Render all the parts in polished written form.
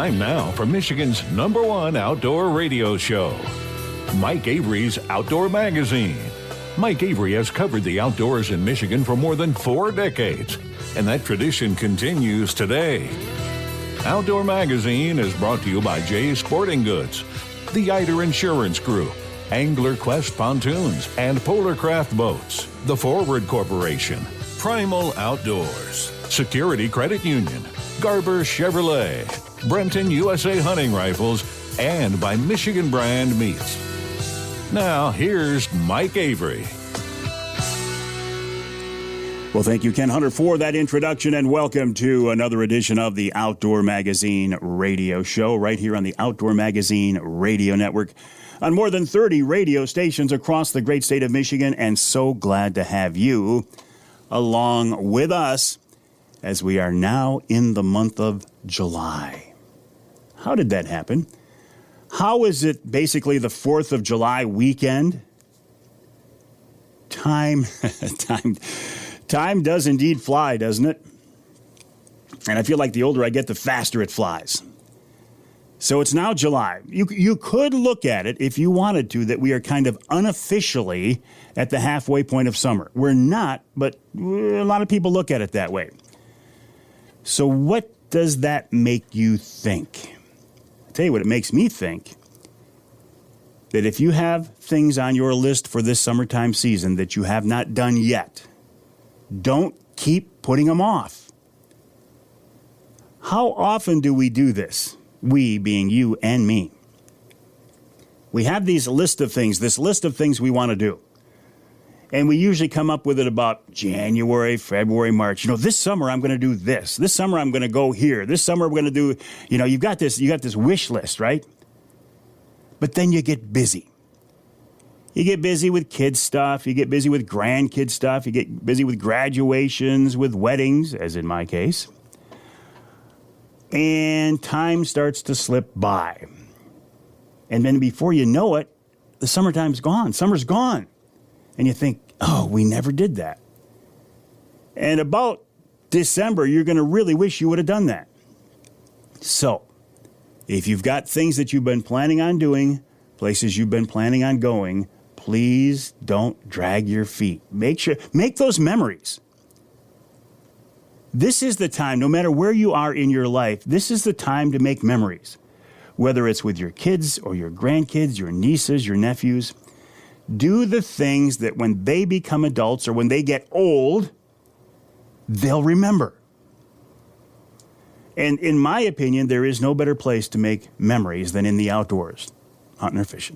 Time now for Michigan's #1 outdoor radio show, Mike Avery's Outdoor Magazine. Mike Avery has covered the outdoors in Michigan for more than 4 decades, and that tradition continues today. Outdoor Magazine is brought to you by Jay's Sporting Goods, the Eider Insurance Group, Angler Quest Pontoons and Polar Craft Boats, the Forward Corporation, Primal Outdoors, Security Credit Union, Garber Chevrolet, Brenton USA Hunting Rifles, and by Michigan Brand Meats. Now, here's Mike Avery. Well, thank you, Ken Hunter, for that introduction, and welcome to another edition of the Outdoor Magazine radio show right here on the Outdoor Magazine Radio Network on more than 30 radio stations across the great state of Michigan, and so glad to have you along with us as we are now in the month of July. How did that happen? How is it basically the 4th of July weekend? Time does indeed fly, doesn't it? And I feel like the older I get, the faster it flies. So it's now July. You could look at it, if you wanted to, that we are kind of unofficially at the halfway point of summer. We're not, but a lot of people look at it that way. So what does that make you think? I'll tell you what it makes me think. That if you have things on your list for this summertime season that you have not done yet, don't keep putting them off. How often do we do this? We being you and me. We have this list of things we want to do. And we usually come up with it about January, February, March. This summer I'm going to do this. This summer I'm going to go here. This summer we're going to do, you got this wish list, right? But then you get busy. You get busy with kids stuff. You get busy with grandkid stuff. You get busy with graduations, with weddings, as in my case. And time starts to slip by. And then before you know it, the summertime's gone. Summer's gone. And you think, oh, we never did that. And about December, you're going to really wish you would have done that. So, if you've got things that you've been planning on doing, places you've been planning on going, please don't drag your feet. Make those memories. This is the time, no matter where you are in your life, this is the time to make memories. Whether it's with your kids or your grandkids, your nieces, your nephews. Do the things that when they become adults or when they get old, they'll remember. And in my opinion, there is no better place to make memories than in the outdoors, hunting or fishing.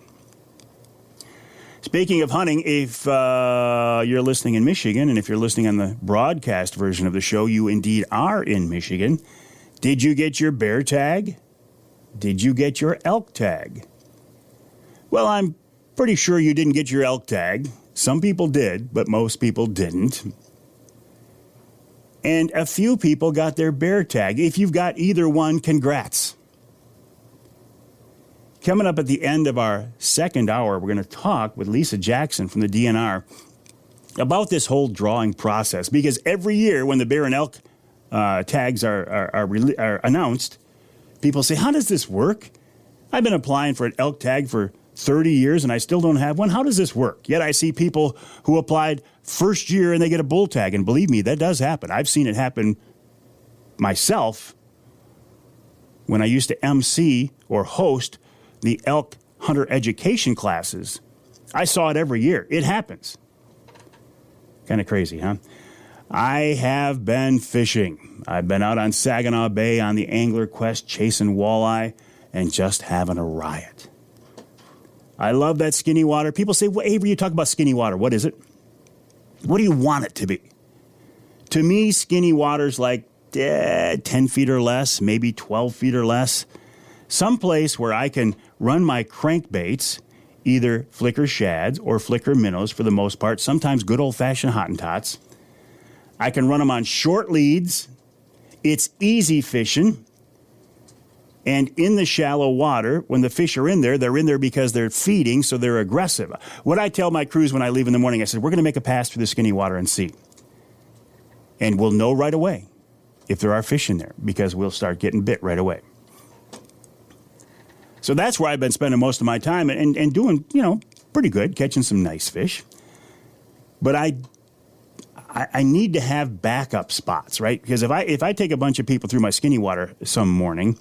Speaking of hunting, if you're listening in Michigan, and if you're listening on the broadcast version of the show, you indeed are in Michigan. Did you get your bear tag? Did you get your elk tag? Well, I'm pretty sure you didn't get your elk tag. Some people did, but most people didn't. And a few people got their bear tag. If you've got either one, congrats. Coming up at the end of our second hour, we're going to talk with Lisa Jackson from the DNR about this whole drawing process. Because every year when the bear and elk tags are announced, people say, how does this work? I've been applying for an elk tag for 30 years and I still don't have one. How does this work? Yet I see people who applied first year and they get a bull tag. And believe me, that does happen. I've seen it happen myself when I used to MC or host the elk hunter education classes. I saw it every year. It happens. Kind of crazy, huh? I have been fishing. I've been out on Saginaw Bay on the Angler Quest chasing walleye and just having a riot. I love that skinny water. People say, well, Avery, you talk about skinny water. What is it? What do you want it to be? To me, skinny water's like 10 feet or less, maybe 12 feet or less. Someplace where I can run my crankbaits, either flicker shads or flicker minnows for the most part, sometimes good old-fashioned Hottentots. I can run them on short leads. It's easy fishing. And in the shallow water, when the fish are in there, they're in there because they're feeding, so they're aggressive. What I tell my crews when I leave in the morning, I said, we're going to make a pass through the skinny water and see. And we'll know right away if there are fish in there because we'll start getting bit right away. So that's where I've been spending most of my time and doing, pretty good, catching some nice fish. But I need to have backup spots, right? Because if I take a bunch of people through my skinny water some morning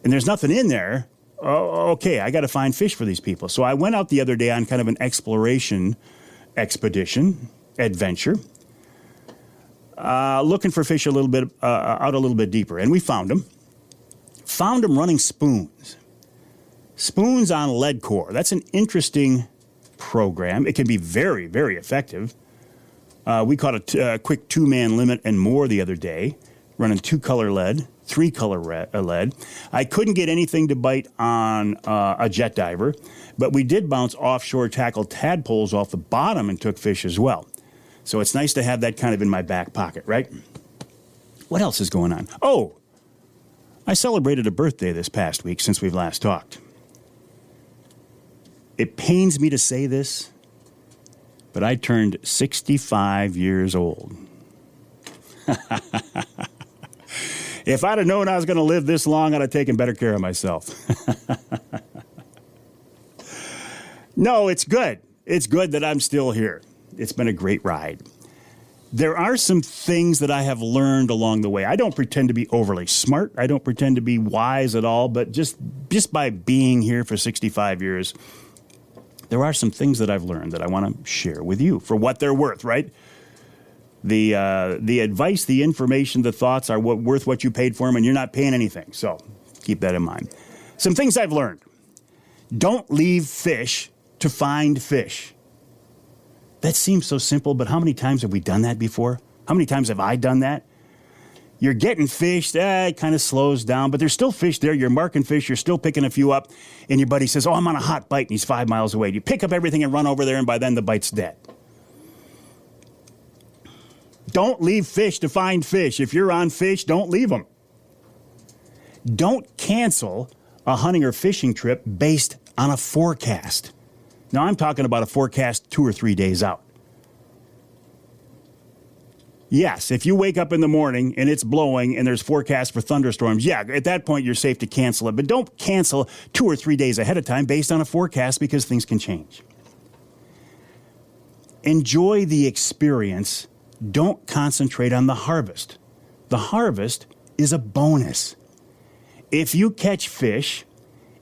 and there's nothing in there, okay, I got to find fish for these people. So I went out the other day on kind of an exploration expedition, adventure, looking for fish out a little bit deeper. And we found them. Found them running spoons. Spoons on lead core. That's an interesting program. It can be very, very effective. We caught a quick 2-man limit and more the other day, running 2-color lead, 3-color lead. I couldn't get anything to bite on a jet diver, but we did bounce offshore tackle tadpoles off the bottom and took fish as well. So it's nice to have that kind of in my back pocket, right? What else is going on? Oh, I celebrated a birthday this past week since we've last talked. It pains me to say this, but I turned 65 years old. If I'd have known I was going to live this long, I'd have taken better care of myself. No, it's good. It's good that I'm still here. It's been a great ride. There are some things that I have learned along the way. I don't pretend to be overly smart. I don't pretend to be wise at all, but just by being here for 65 years, there are some things that I've learned that I want to share with you for what they're worth, right? The advice, the information, the thoughts are worth what you paid for them, and you're not paying anything. So keep that in mind. Some things I've learned. Don't leave fish to find fish. That seems so simple, but how many times have we done that before? How many times have I done that? You're getting fish, it kind of slows down, but there's still fish there. You're marking fish, you're still picking a few up, and your buddy says, I'm on a hot bite, and he's 5 miles away. You pick up everything and run over there, and by then the bite's dead. Don't leave fish to find fish. If you're on fish, don't leave them. Don't cancel a hunting or fishing trip based on a forecast. Now, I'm talking about a forecast 2 or 3 days out. Yes, if you wake up in the morning and it's blowing and there's forecasts for thunderstorms, at that point you're safe to cancel it. But don't cancel 2 or 3 days ahead of time based on a forecast because things can change. Enjoy the experience. Don't concentrate on the harvest. The harvest is a bonus. If you catch fish,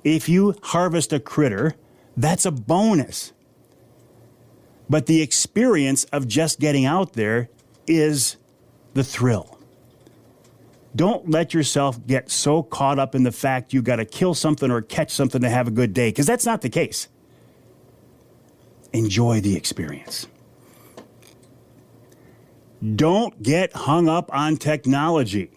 if you harvest a critter, that's a bonus. But the experience of just getting out there is the thrill. Don't let yourself get so caught up in the fact you got to kill something or catch something to have a good day, because that's not the case. Enjoy the experience. Don't get hung up on technology.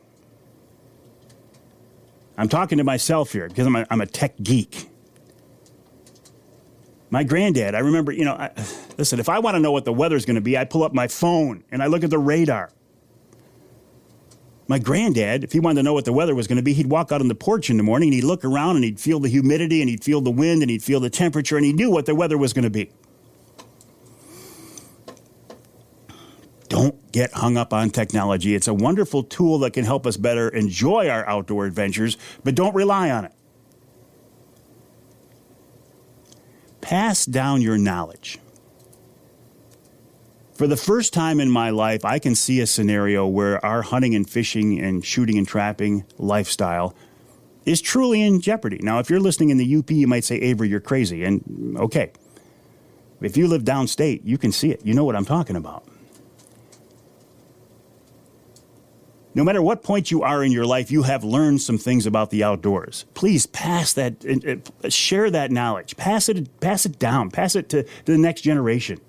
I'm talking to myself here because I'm a tech geek. My granddad, I remember, listen, if I want to know what the weather's going to be, I pull up my phone and I look at the radar. My granddad, if he wanted to know what the weather was going to be, he'd walk out on the porch in the morning and he'd look around and he'd feel the humidity and he'd feel the wind and he'd feel the temperature and he knew what the weather was going to be. Don't get hung up on technology. It's a wonderful tool that can help us better enjoy our outdoor adventures, but don't rely on it. Pass down your knowledge. For the first time in my life, I can see a scenario where our hunting and fishing and shooting and trapping lifestyle is truly in jeopardy. Now, if you're listening in the UP, you might say, Avery, you're crazy. And okay, if you live downstate, you can see it. You know what I'm talking about. No matter what point you are in your life, you have learned some things about the outdoors. Please pass that, share that knowledge. Pass it down. Pass it to the next generation.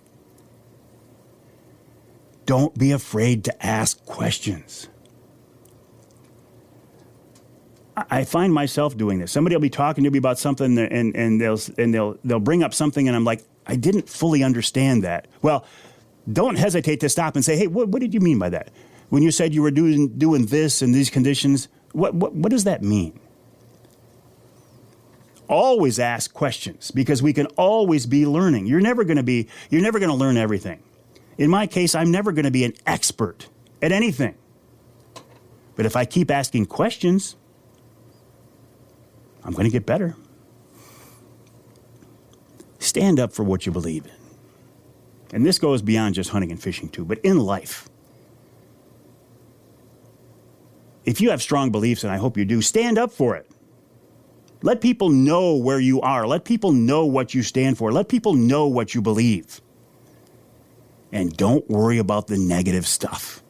Don't be afraid to ask questions. I find myself doing this. Somebody will be talking to me about something, and they'll bring up something, and I'm like, I didn't fully understand that. Well, don't hesitate to stop and say, hey, what did you mean by that? When you said you were doing this in these conditions, what does that mean? Always ask questions because we can always be learning. You're never going to learn everything. In my case, I'm never going to be an expert at anything. But if I keep asking questions, I'm going to get better. stand up for what you believe in. And this goes beyond just hunting and fishing too, but in life. If you have strong beliefs, and I hope you do, stand up for it. Let people know where you are. Let people know what you stand for. Let people know what you believe. And don't worry about the negative stuff.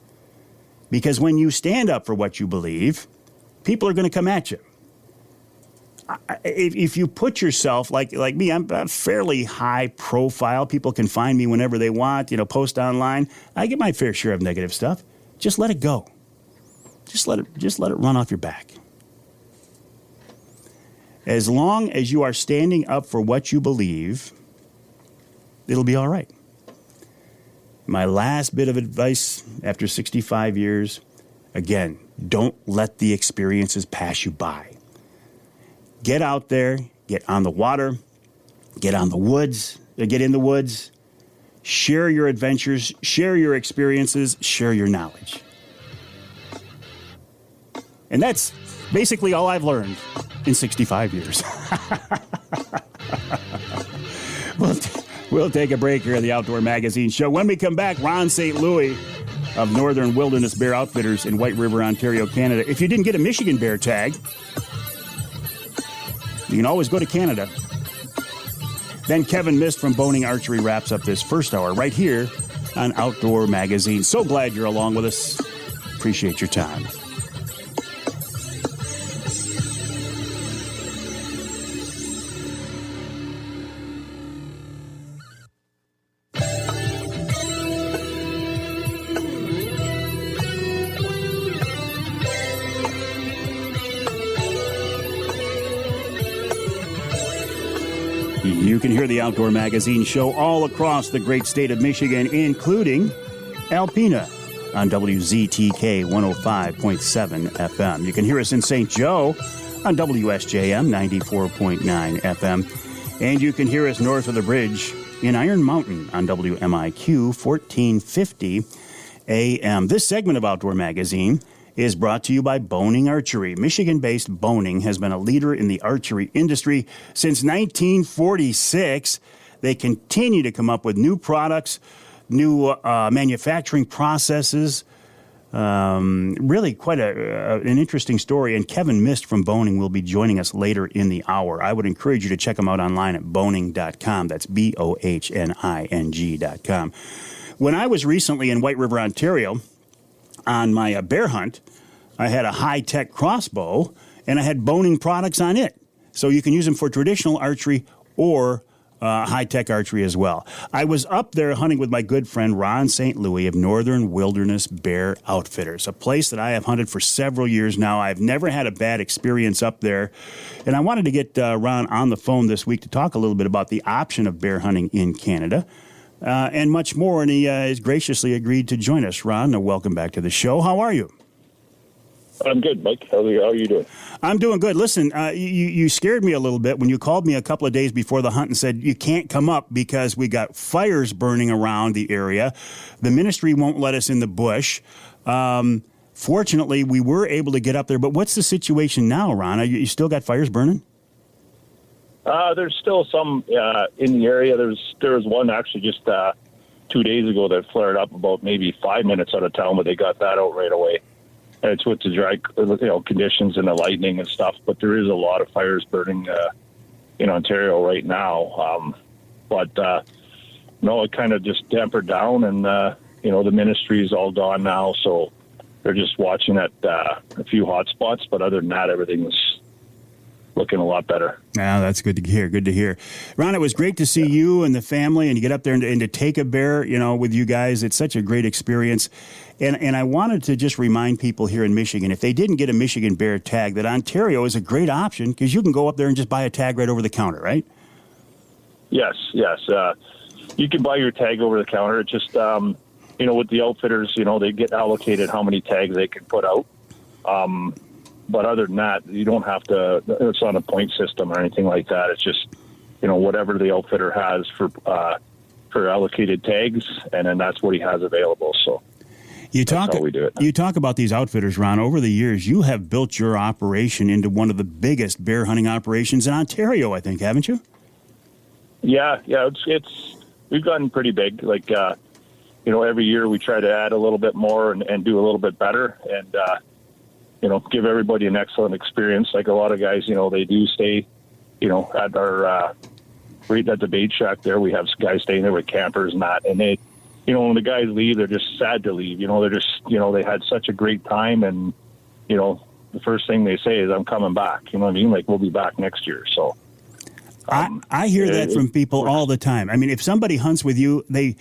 Because when you stand up for what you believe, people are going to come at you. If you put yourself, like me, I'm fairly high profile. People can find me whenever they want, post online. I get my fair share of negative stuff. Just let it go. Just let it run off your back. As long as you are standing up for what you believe, it'll be all right. My last bit of advice after 65 years, again, don't let the experiences pass you by. Get out there, get on the water, get in the woods, share your adventures, share your experiences, share your knowledge. And that's basically all I've learned in 65 years. We'll take a break here at the Outdoor Magazine Show. When we come back, Ron St. Louis of Northern Wilderness Bear Outfitters in White River, Ontario, Canada. If you didn't get a Michigan bear tag, you can always go to Canada. Then Kevin Mist from Bohning Archery wraps up this first hour right here on Outdoor Magazine. So glad you're along with us. Appreciate your time. You can hear the Outdoor Magazine Show all across the great state of Michigan, including Alpena on WZTK 105.7 FM. You can hear us in St. Joe on WSJM 94.9 FM. And you can hear us north of the bridge in Iron Mountain on WMIQ 1450 AM. This segment of Outdoor Magazine is brought to you by Bohning Archery. Michigan-based Bohning has been a leader in the archery industry since 1946. They continue to come up with new products, new manufacturing processes. Really quite an interesting story. And Kevin Mist from Bohning will be joining us later in the hour. I would encourage you to check them out online at bohning.com. That's BOHNING.com. When I was recently in White River, Ontario, on my bear hunt, I had a high-tech crossbow, and I had Bohning products on it. So you can use them for traditional archery or high-tech archery as well. I was up there hunting with my good friend Ron St. Louis of Northern Wilderness Bear Outfitters, a place that I have hunted for several years now. I've never had a bad experience up there. And I wanted to get Ron on the phone this week to talk a little bit about the option of bear hunting in Canada. And much more, and he has graciously agreed to join us. Ron, welcome back to the show. How are you? I'm good, Mike. How are you doing? I'm doing good. Listen, you scared me a little bit when you called me a couple of days before the hunt and said you can't come up because we got fires burning around the area. The ministry won't let us in the bush. Fortunately, we were able to get up there. But what's the situation now, Ron? You still got fires burning? There's still some in the area. There was one actually just 2 days ago that flared up about maybe 5 minutes out of town, but they got that out right away. And it's with the dry, conditions and the lightning and stuff. But there is a lot of fires burning in Ontario right now. No, it kind of just tempered down, and the ministry is all gone now, so they're just watching at a few hot spots. But other than that, everything's looking a lot better. Yeah, that's good to hear. Good to hear. Ron, it was great to see you and the family and to get up there and to take a bear, with you guys. It's such a great experience. And I wanted to just remind people here in Michigan, if they didn't get a Michigan bear tag, that Ontario is a great option because you can go up there and just buy a tag right over the counter, right? Yes. You can buy your tag over the counter. It just, with the outfitters, they get allocated how many tags they can put out. But other than that, you don't have to, it's not a point system or anything like that. It's just, whatever the outfitter has for allocated tags, and then that's what he has available. So that's how we do it. You talk about these outfitters, Ron. Over the years, you have built your operation into one of the biggest bear hunting operations in Ontario, I think, haven't you? Yeah. It's we've gotten pretty big. Like, every year we try to add a little bit more and do a little bit better and, give everybody an excellent experience. Like a lot of guys, they do stay, at our, right at the bait shack there. We have guys staying there with campers and that. And they, when the guys leave, they're just sad to leave. They're just, they had such a great time. And, the first thing they say is, I'm coming back. You know what I mean? Like, we'll be back next year. So. I hear that from people all the time. I mean, if somebody hunts with you, they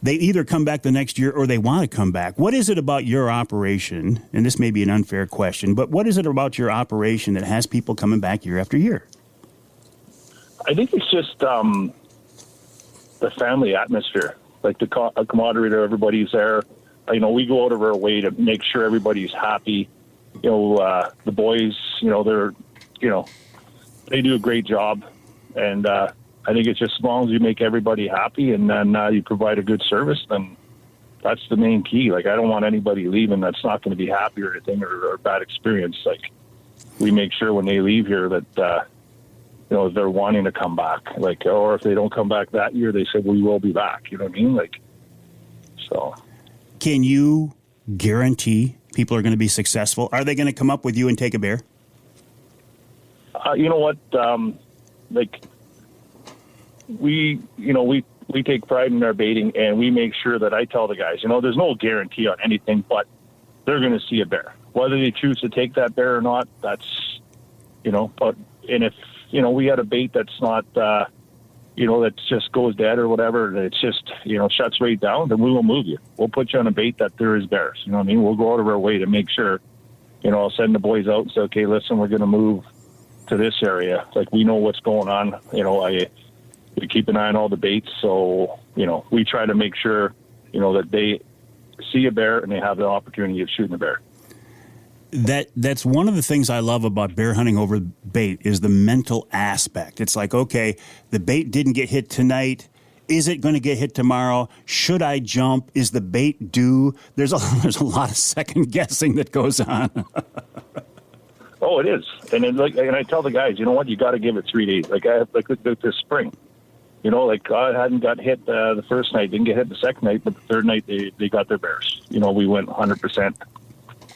either come back the next year or they want to come back. What is it about your operation, and this may be an unfair question, but what is it about your operation that has people coming back year after year? I think it's just the family atmosphere, like the camaraderie, everybody's there. We go out of our way to make sure everybody's happy. The boys, they're, they do a great job. And I think it's just as long as you make everybody happy and then you provide a good service, then that's the main key. Like, I don't want anybody leaving that's not going to be happy or anything or a bad experience. Like, we make sure when they leave here that, they're wanting to come back. Like, or if they don't come back that year, they say, we will be back. You know what I mean? Like, so. Can you guarantee people are going to be successful? Are they going to come up with you and take a bear? You know what? Like, we take pride in our baiting, and we make sure that I tell the guys, there's no guarantee on anything, but they're going to see a bear. Whether they choose to take that bear or not, that's, but, and if, we had a bait that's not, that just goes dead or whatever, and it's just, shuts right down, then we will move you. We'll put you on a bait that there is bears. You know what I mean? We'll go out of our way to make sure, I'll send the boys out and say, okay, listen, we're going to move to this area. Like, we know what's going on. We keep an eye on all the baits. So, we try to make sure, that they see a bear and they have the opportunity of shooting a bear. That's one of the things I love about bear hunting over bait is the mental aspect. It's like, okay, the bait didn't get hit tonight. Is it going to get hit tomorrow? Should I jump? Is the bait due? There's a lot of second guessing that goes on. Oh, it is. And I tell the guys, you know what, you got to give it 3 days. Like this spring, I hadn't got hit the first night, didn't get hit the second night, but the third night they got their bears. We went 100%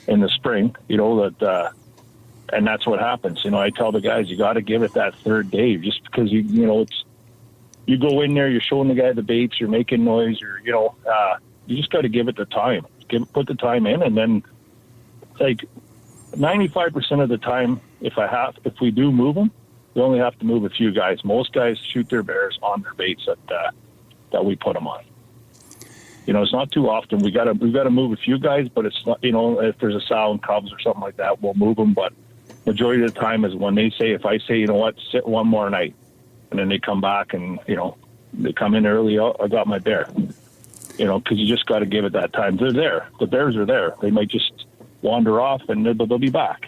in the spring, and that's what happens. I tell the guys, you got to give it that third day, just because you go in there, you're showing the guy the baits, you're making noise, you just got to give it the time, put the time in, and then like 95% of the time, if we do move them, we only have to move a few guys. Most guys shoot their bears on their baits that we put them on. It's not too often. We've got to move a few guys, but it's not, if there's a sow and cubs or something like that, we'll move them. But majority of the time is when if I say, sit one more night, and then they come back and, they come in early, I got my bear, because you just got to give it that time. They're there. The bears are there. They might just wander off and they'll be back.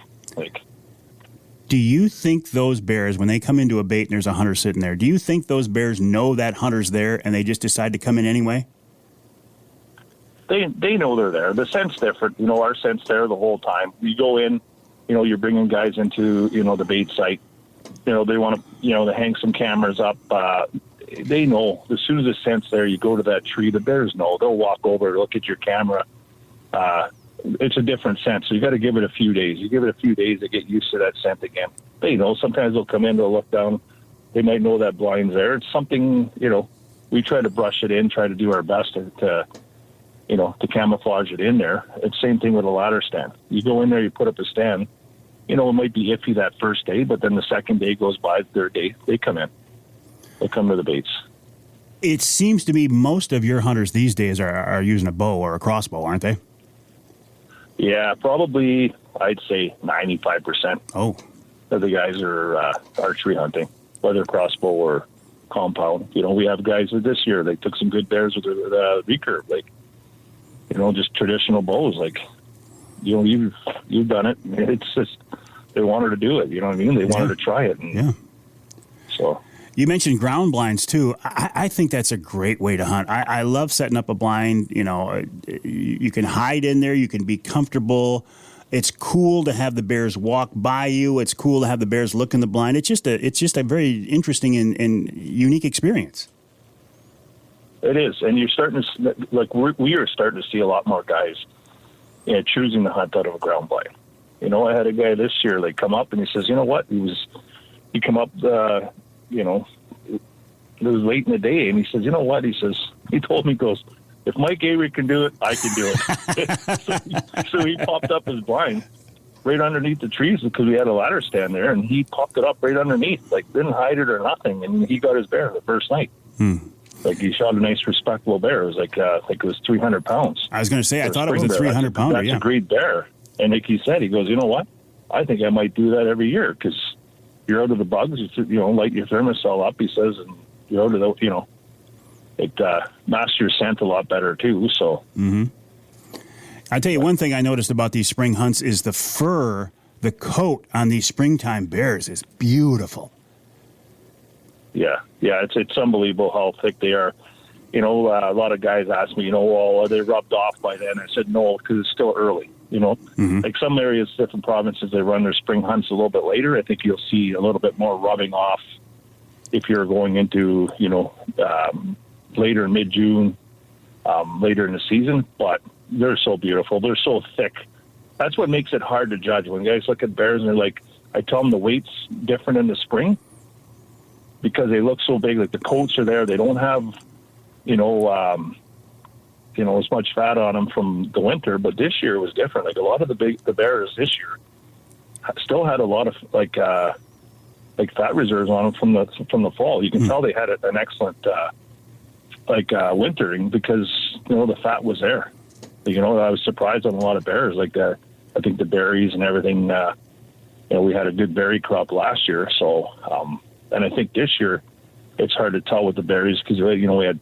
Do you think those bears, when they come into a bait and there's a hunter sitting there, do you think those bears know that hunter's there and they just decide to come in anyway? They know they're there. The scent's different. Our scent's there the whole time. You go in, you're bringing guys into, the bait site. They want to, hang some cameras up. They know as soon as the scent's there, you go to that tree, the bears know. They'll walk over, look at your camera. It's a different scent. So you got to give it a few days. You give it a few days to get used to that scent again. They know. Sometimes they'll come in, they'll look down. They might know that blind's there. It's something, we try to brush it in, try to do our best to camouflage it in there. It's same thing with a ladder stand. You go in there, you put up a stand, it might be iffy that first day, but then the second day goes by, the third day, they come in. They come to the baits. It seems to me most of your hunters these days are using a bow or a crossbow, aren't they? Yeah, probably, I'd say 95%. Oh. Of the guys are archery hunting, whether crossbow or compound. We have guys this year, they took some good bears with the recurve, just traditional bows. You've done it. It's just, they wanted to do it. You know what I mean? They wanted to try it. And yeah. So. You mentioned ground blinds too. I think that's a great way to hunt. I love setting up a blind. You can hide in there. You can be comfortable. It's cool to have the bears walk by you. It's cool to have the bears look in the blind. It's just a very interesting and unique experience. It is, and you're starting to we are starting to see a lot more guys, choosing to hunt out of a ground blind. I had a guy this year come up and he says, you know what? He come up, it was late in the day, and he says, you know what? He says, he told me, he goes, if Mike Avery can do it, I can do it. so he popped up his blind right underneath the trees because we had a ladder stand there, and he popped it up right underneath, didn't hide it or nothing, and he got his bear the first night. He shot a nice, respectable bear. It was it was 300 pounds. I was going to say, I thought it was a 300 pounder. That's a great bear. And like he said, he goes, you know what? I think I might do that every year because you're out of the bugs. Light your thermocell up, he says, and you're out of the, it masks your scent a lot better too. So. Mm-hmm. I'll tell you one thing I noticed about these spring hunts is the fur, the coat on these springtime bears is beautiful. Yeah, it's unbelievable how thick they are. A lot of guys ask me, well, are they rubbed off by then? I said no, because it's still early. Some areas, different provinces, they run their spring hunts a little bit later. I think you'll see a little bit more rubbing off if you're going into, later mid-June, later in the season. But they're so beautiful. They're so thick. That's what makes it hard to judge. When guys look at bears and they're like, I tell them the weight's different in the spring because they look so big. The coats are there. They don't have, as much fat on them from the winter. But this year was different. A lot of the bears this year still had a lot of fat reserves on them from the fall. You can tell they had an excellent wintering because the fat was there. I was surprised on a lot of bears I think the berries and everything. We had a good berry crop last year, so and I think this year it's hard to tell with the berries because we had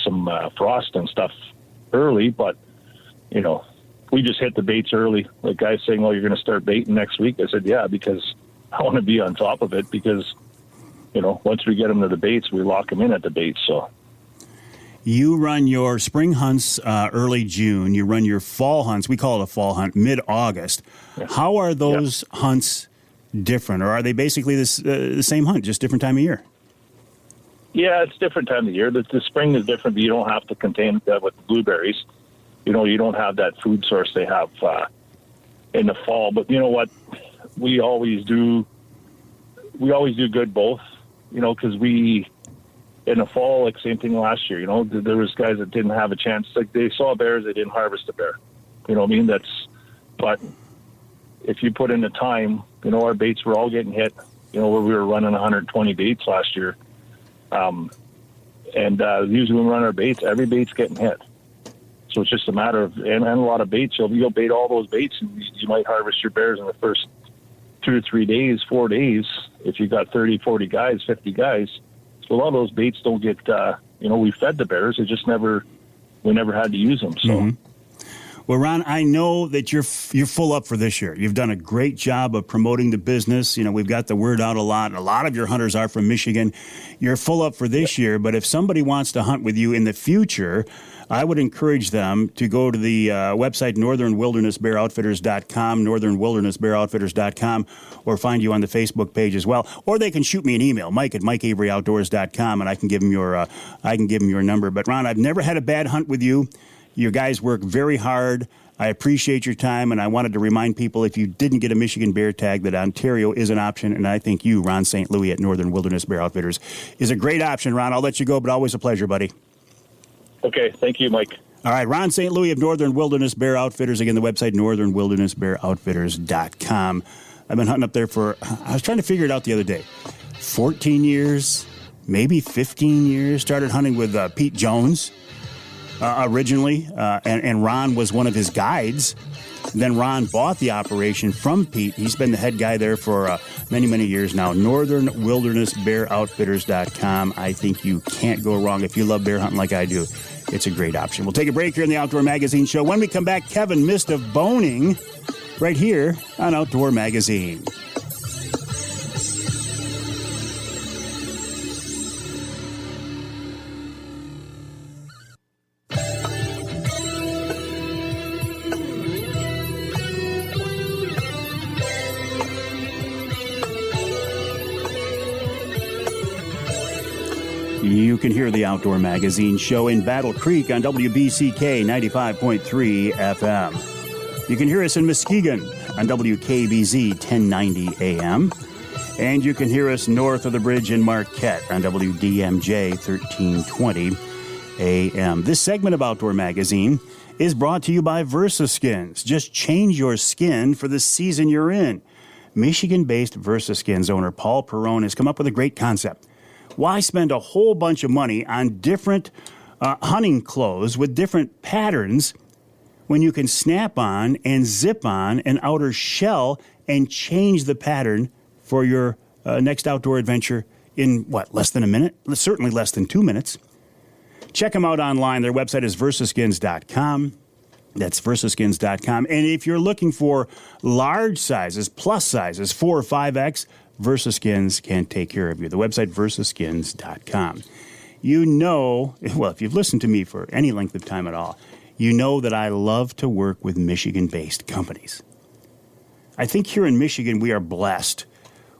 some frost and stuff early, but we just hit the baits early. Guys saying, "Oh, you're going to start baiting next week." I said, "Yeah," because I want to be on top of it because once we get them to the baits, we lock them in at the baits. So. You run your spring hunts early June. You run your fall hunts. We call it a fall hunt, mid-August. Yeah. How are those hunts different, or are they basically the same hunt, just different time of year? Yeah, it's different time of year. The spring is different, but you don't have to contain that with the blueberries. You don't have that food source they have in the fall. But you know what? We always do good both, because in the fall, same thing last year, there was guys that didn't have a chance. They saw bears, they didn't harvest a bear. You know what I mean? But if you put in the time, our baits were all getting hit, where we were running 120 baits last year. And usually when we run our baits, every bait's getting hit. So it's just a matter of, and a lot of baits, you'll bait all those baits and you might harvest your bears in the first 2 to 3 days, 4 days. If you got 30, 40 guys, 50 guys, so a lot of those baits don't get, we fed the bears. We never had to use them. So. Mm-hmm. Well, Ron, I know that you're full up for this year. You've done a great job of promoting the business. We've got the word out a lot. A lot of your hunters are from Michigan. You're full up for this year, but if somebody wants to hunt with you in the future, I would encourage them to go to the website northernwildernessbearoutfitters.com, northernwildernessbearoutfitters.com, or find you on the Facebook page as well. Or they can shoot me an email, mike@mikeaveryoutdoors.com, and I can give them your number. But Ron, I've never had a bad hunt with you. You guys work very hard. I appreciate your time, and I wanted to remind people, if you didn't get a Michigan bear tag, that Ontario is an option, and I think you, Ron St. Louis at Northern Wilderness Bear Outfitters, is a great option. Ron, I'll let you go, but always a pleasure, buddy. Okay, thank you, Mike. All right, Ron St. Louis of Northern Wilderness Bear Outfitters. Again, the website, northernwildernessbearoutfitters.com. I've been hunting up there I was trying to figure it out the other day, 14 years, maybe 15 years. Started hunting with Pete Jones originally, and Ron was one of his guides. Then Ron bought the operation from Pete. He's been the head guy there for many, many years now. NorthernWildernessBearOutfitters.com. I think you can't go wrong. If you love bear hunting like I do, it's a great option. We'll take a break here in the Outdoor Magazine Show. When we come back, Kevin Mist of Bohning right here on Outdoor Magazine. can hear the Outdoor Magazine show in Battle Creek on WBCK 95.3 FM. You can hear us in Muskegon on WKBZ 1090 AM. And you can hear us north of the bridge in Marquette on WDMJ 1320 AM. This segment of Outdoor Magazine is brought to you by VersaSkins. Just change your skin for the season you're in. Michigan-based VersaSkins owner Paul Perrone has come up with a great concept. Why spend a whole bunch of money on different hunting clothes with different patterns when you can snap on and zip on an outer shell and change the pattern for your next outdoor adventure in, less than a minute? Certainly less than 2 minutes. Check them out online. Their website is versaskins.com. That's versaskins.com. And if you're looking for large sizes, plus sizes, 4 or 5X, VersaSkins can take care of you. The website, versaskins.com. You know, if you've listened to me for any length of time at all, you know that I love to work with Michigan-based companies. I think here in Michigan we are blessed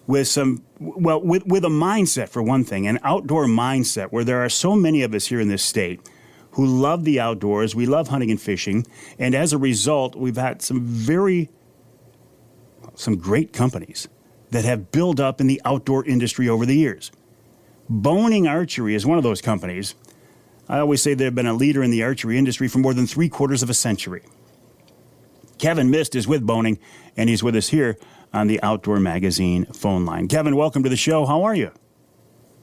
with with a mindset, for one thing, an outdoor mindset, where there are so many of us here in this state who love the outdoors. We love hunting and fishing. And as a result, we've had some great companies that have built up in the outdoor industry over the years. Bohning Archery is one of those companies. I always say they've been a leader in the archery industry for more than 3/4 of a century. Kevin Mist is with Bohning, and he's with us here on the Outdoor Magazine phone line. Kevin, welcome to the show. How are you?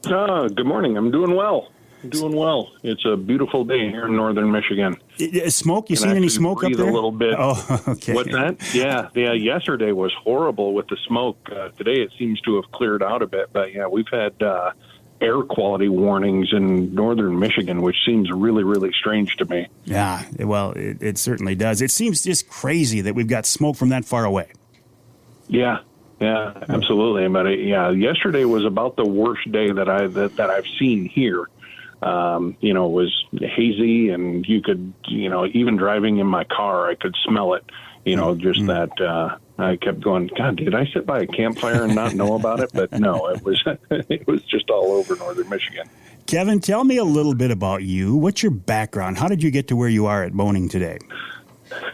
Good morning. I'm doing well. It's a beautiful day here in northern Michigan. Smoke? You seen any smoke up there? A little bit. Oh, okay. What's that? Yeah. Yesterday was horrible with the smoke. Today it seems to have cleared out a bit. But yeah, we've had air quality warnings in northern Michigan, which seems really, really strange to me. Yeah, well, it certainly does. It seems just crazy that we've got smoke from that far away. Yeah, absolutely. But yesterday was about the worst day that I've seen here. It was hazy, and you could, even driving in my car, I could smell it. That I kept going, God, did I sit by a campfire and not know about it? But no, it was just all over northern Michigan. Kevin, tell me a little bit about you. What's your background? How did you get to where you are at Bohning today?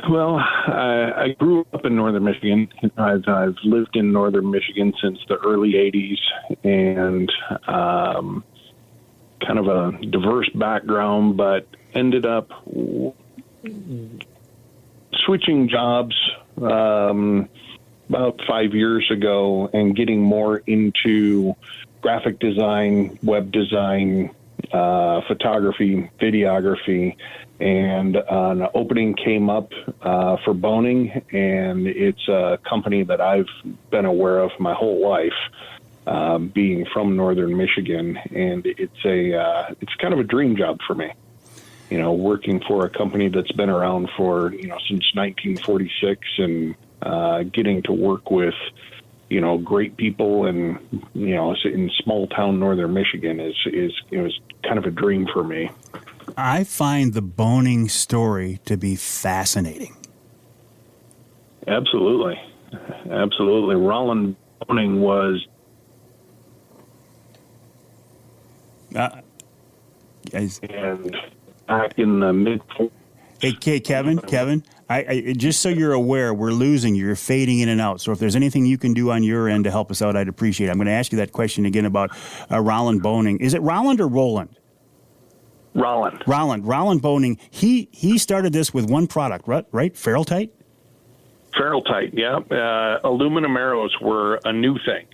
Well, I grew up in northern Michigan. I've lived in northern Michigan since the early 80s, and kind of a diverse background, but ended up switching jobs about 5 years ago and getting more into graphic design, web design, photography, videography, and an opening came up for Bohning, and it's a company that I've been aware of my whole life, being from northern Michigan, and it's kind of a dream job for me. Working for a company that's been around for since 1946, and getting to work with great people, and in small town northern Michigan is kind of a dream for me. I find the Bohning story to be fascinating. Absolutely. Roland Bohning was. And back in the mid. Hey, Kevin, I just so you're aware, we're losing you. You're fading in and out. So if there's anything you can do on your end to help us out, I'd appreciate it. I'm going to ask you that question again about Roland Bohning. Is it Roland or Roland? Roland Bohning. He started this with one product, right? Ferrule-Tite? Ferrule-Tite, yeah. Aluminum arrows were a new thing.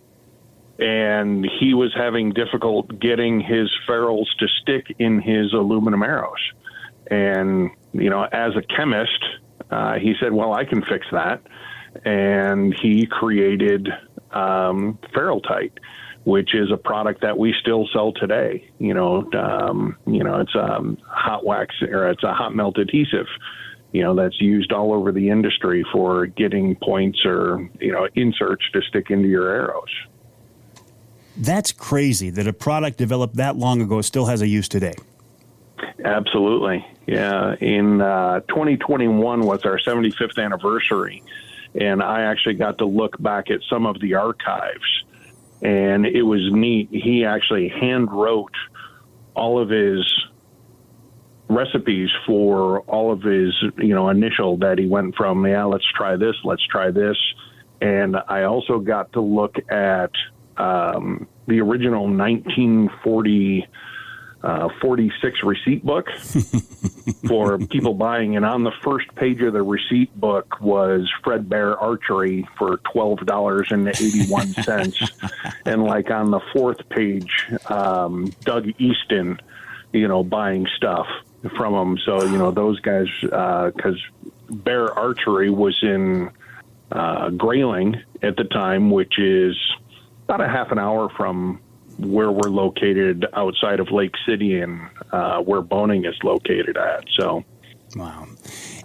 And he was having difficult getting his ferrules to stick in his aluminum arrows. And, as a chemist, he said, well, I can fix that. And he created Ferrule-Tite, which is a product that we still sell today. It's a hot wax, or it's a hot melt adhesive, that's used all over the industry for getting points or, inserts to stick into your arrows. That's crazy that a product developed that long ago still has a use today. Absolutely. Yeah. In 2021 was our 75th anniversary, and I actually got to look back at some of the archives, and it was neat. He actually hand wrote all of his recipes for all of his, initial that he went from, let's try this. And I also got to look at the original 1940 46 receipt book for people buying. And on the first page of the receipt book was Fred Bear Archery for $12.81. And like on the fourth page, Doug Easton, buying stuff from him. So, those guys, because Bear Archery was in Grayling at the time, which is about a half an hour from where we're located outside of Lake City and where Bohning is located at. So, wow.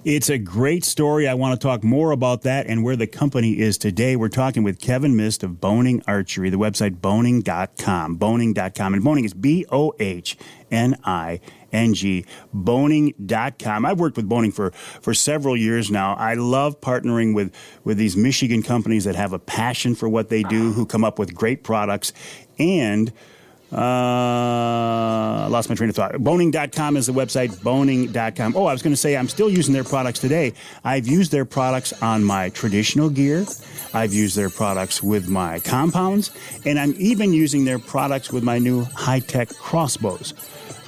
It's a great story. I want to talk more about that and where the company is today. We're talking with Kevin Mist of Bohning Archery, the website bohning.com, bohning.com. And Bohning is Bohning, bohning.com. I've worked with Bohning for several years now. I love partnering with these Michigan companies that have a passion for what they do, who come up with great products. And lost my train of thought. Bohning.com is the website, bohning.com. Oh, I was going to say I'm still using their products today. I've used their products on my traditional gear. I've used their products with my compounds. And I'm even using their products with my new high-tech crossbows.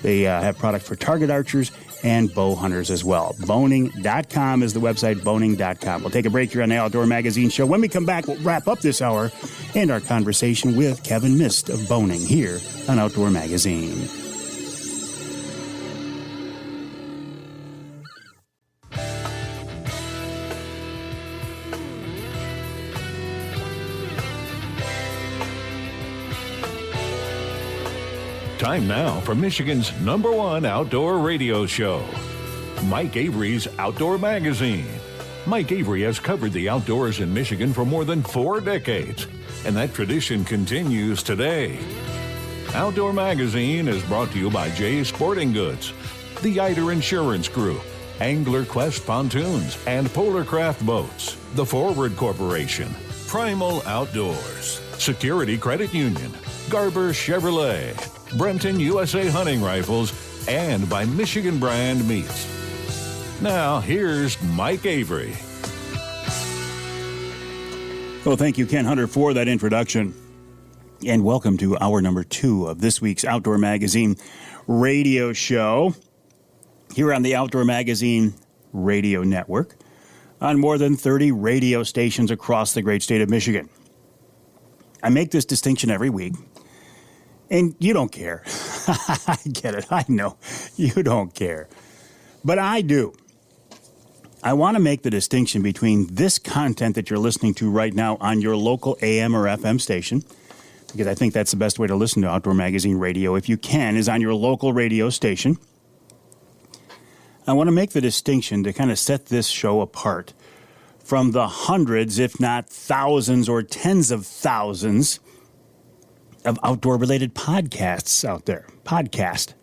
They have product for target archers and bow hunters as well. Bohning.com is the website, bohning.com. We'll take a break here on the Outdoor Magazine Show. When we come back, we'll wrap up this hour and our conversation with Kevin Mist of Bohning here on Outdoor Magazine. Time now for Michigan's #1 outdoor radio show, Mike Avery's Outdoor Magazine. Mike Avery has covered the outdoors in Michigan for more than 4 decades, and that tradition continues today. Outdoor Magazine is brought to you by Jay's Sporting Goods, the Eider Insurance Group, Angler Quest Pontoons and Polar Craft Boats, the Forward Corporation, Primal Outdoors, Security Credit Union, Garber Chevrolet, Brenton USA Hunting Rifles, and by Michigan Brand Meats. Now, here's Mike Avery. Well, thank you, Ken Hunter, for that introduction. And welcome to hour number 2 of this week's Outdoor Magazine radio show here on the Outdoor Magazine Radio Network on more than 30 radio stations across the great state of Michigan. I make this distinction every week. And you don't care. I get it. I know. You don't care. But I do. I want to make the distinction between this content that you're listening to right now on your local AM or FM station, because I think that's the best way to listen to Outdoor Magazine Radio, if you can, is on your local radio station. I want to make the distinction to kind of set this show apart from the hundreds, if not thousands or tens of thousands of outdoor-related podcasts out there. Podcasting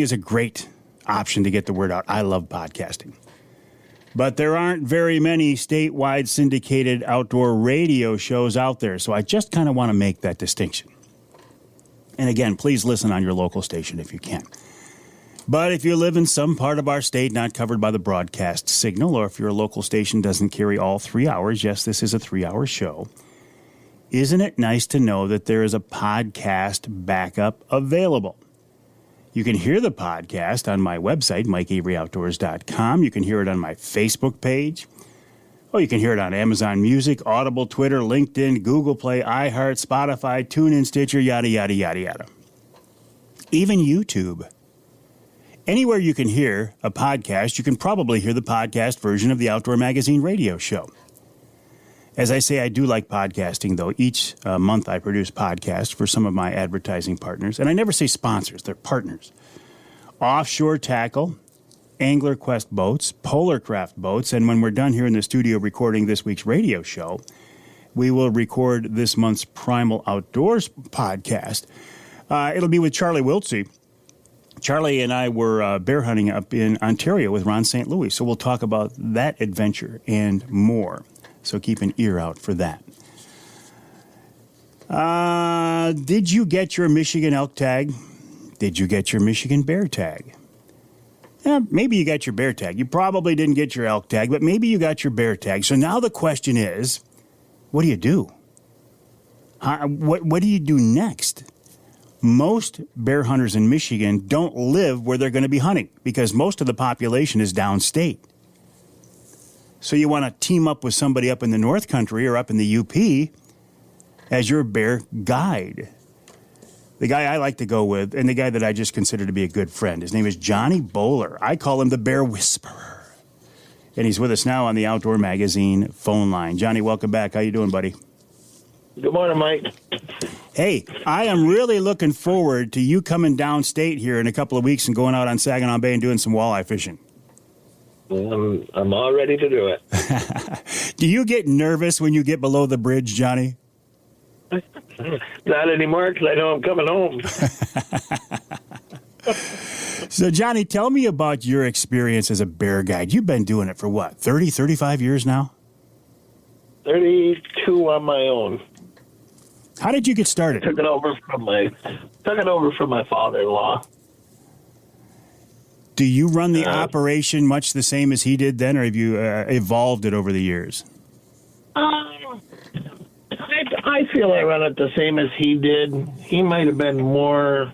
is a great option to get the word out. I love podcasting. But there aren't very many statewide syndicated outdoor radio shows out there, so I just kind of want to make that distinction. And again, please listen on your local station if you can. But if you live in some part of our state not covered by the broadcast signal, or if your local station doesn't carry all 3 hours, yes, this is a 3-hour show, isn't it nice to know that there is a podcast backup available? You can hear the podcast on my website, MikeAveryOutdoors.com. You can hear it on my Facebook page. Oh, you can hear it on Amazon Music, Audible, Twitter, LinkedIn, Google Play, iHeart, Spotify, TuneIn, Stitcher, yada, yada, yada, yada. Even YouTube. Anywhere you can hear a podcast, you can probably hear the podcast version of the Outdoor Magazine radio show. As I say, I do like podcasting, though. Each month I produce podcasts for some of my advertising partners. And I never say sponsors, they're partners. Offshore Tackle, Angler Quest Boats, Polar Craft Boats, and when we're done here in the studio recording this week's radio show, we will record this month's Primal Outdoors podcast. It'll be with Charlie Wiltsey. Charlie and I were bear hunting up in Ontario with Ron St. Louis, so we'll talk about that adventure and more. So keep an ear out for that. Did you get your Michigan elk tag? Did you get your Michigan bear tag? Yeah, maybe you got your bear tag. You probably didn't get your elk tag, but maybe you got your bear tag. So now the question is, what do you do? What do you do next? Most bear hunters in Michigan don't live where they're going to be hunting because most of the population is downstate. So you want to team up with somebody up in the North Country or up in the UP as your bear guide. The guy I like to go with, and the guy that I just consider to be a good friend, his name is Johnny Bowler. I call him the Bear Whisperer. And he's with us now on the Outdoor Magazine phone line. Johnny, welcome back. How you doing, buddy? Good morning, Mike. Hey, I am really looking forward to you coming downstate here in a couple of weeks and going out on Saginaw Bay and doing some walleye fishing. I'm all ready to do it. Do you get nervous when you get below the bridge, Johnny? Not anymore because I know I'm coming home. So, Johnny, tell me about your experience as a bear guide. You've been doing it for what, 30, 35 years now? 32 on my own. How did you get started? Took it over from my father-in-law. Do you run the operation much the same as he did then, or have you evolved it over the years? I feel I run it the same as he did. He might have been more,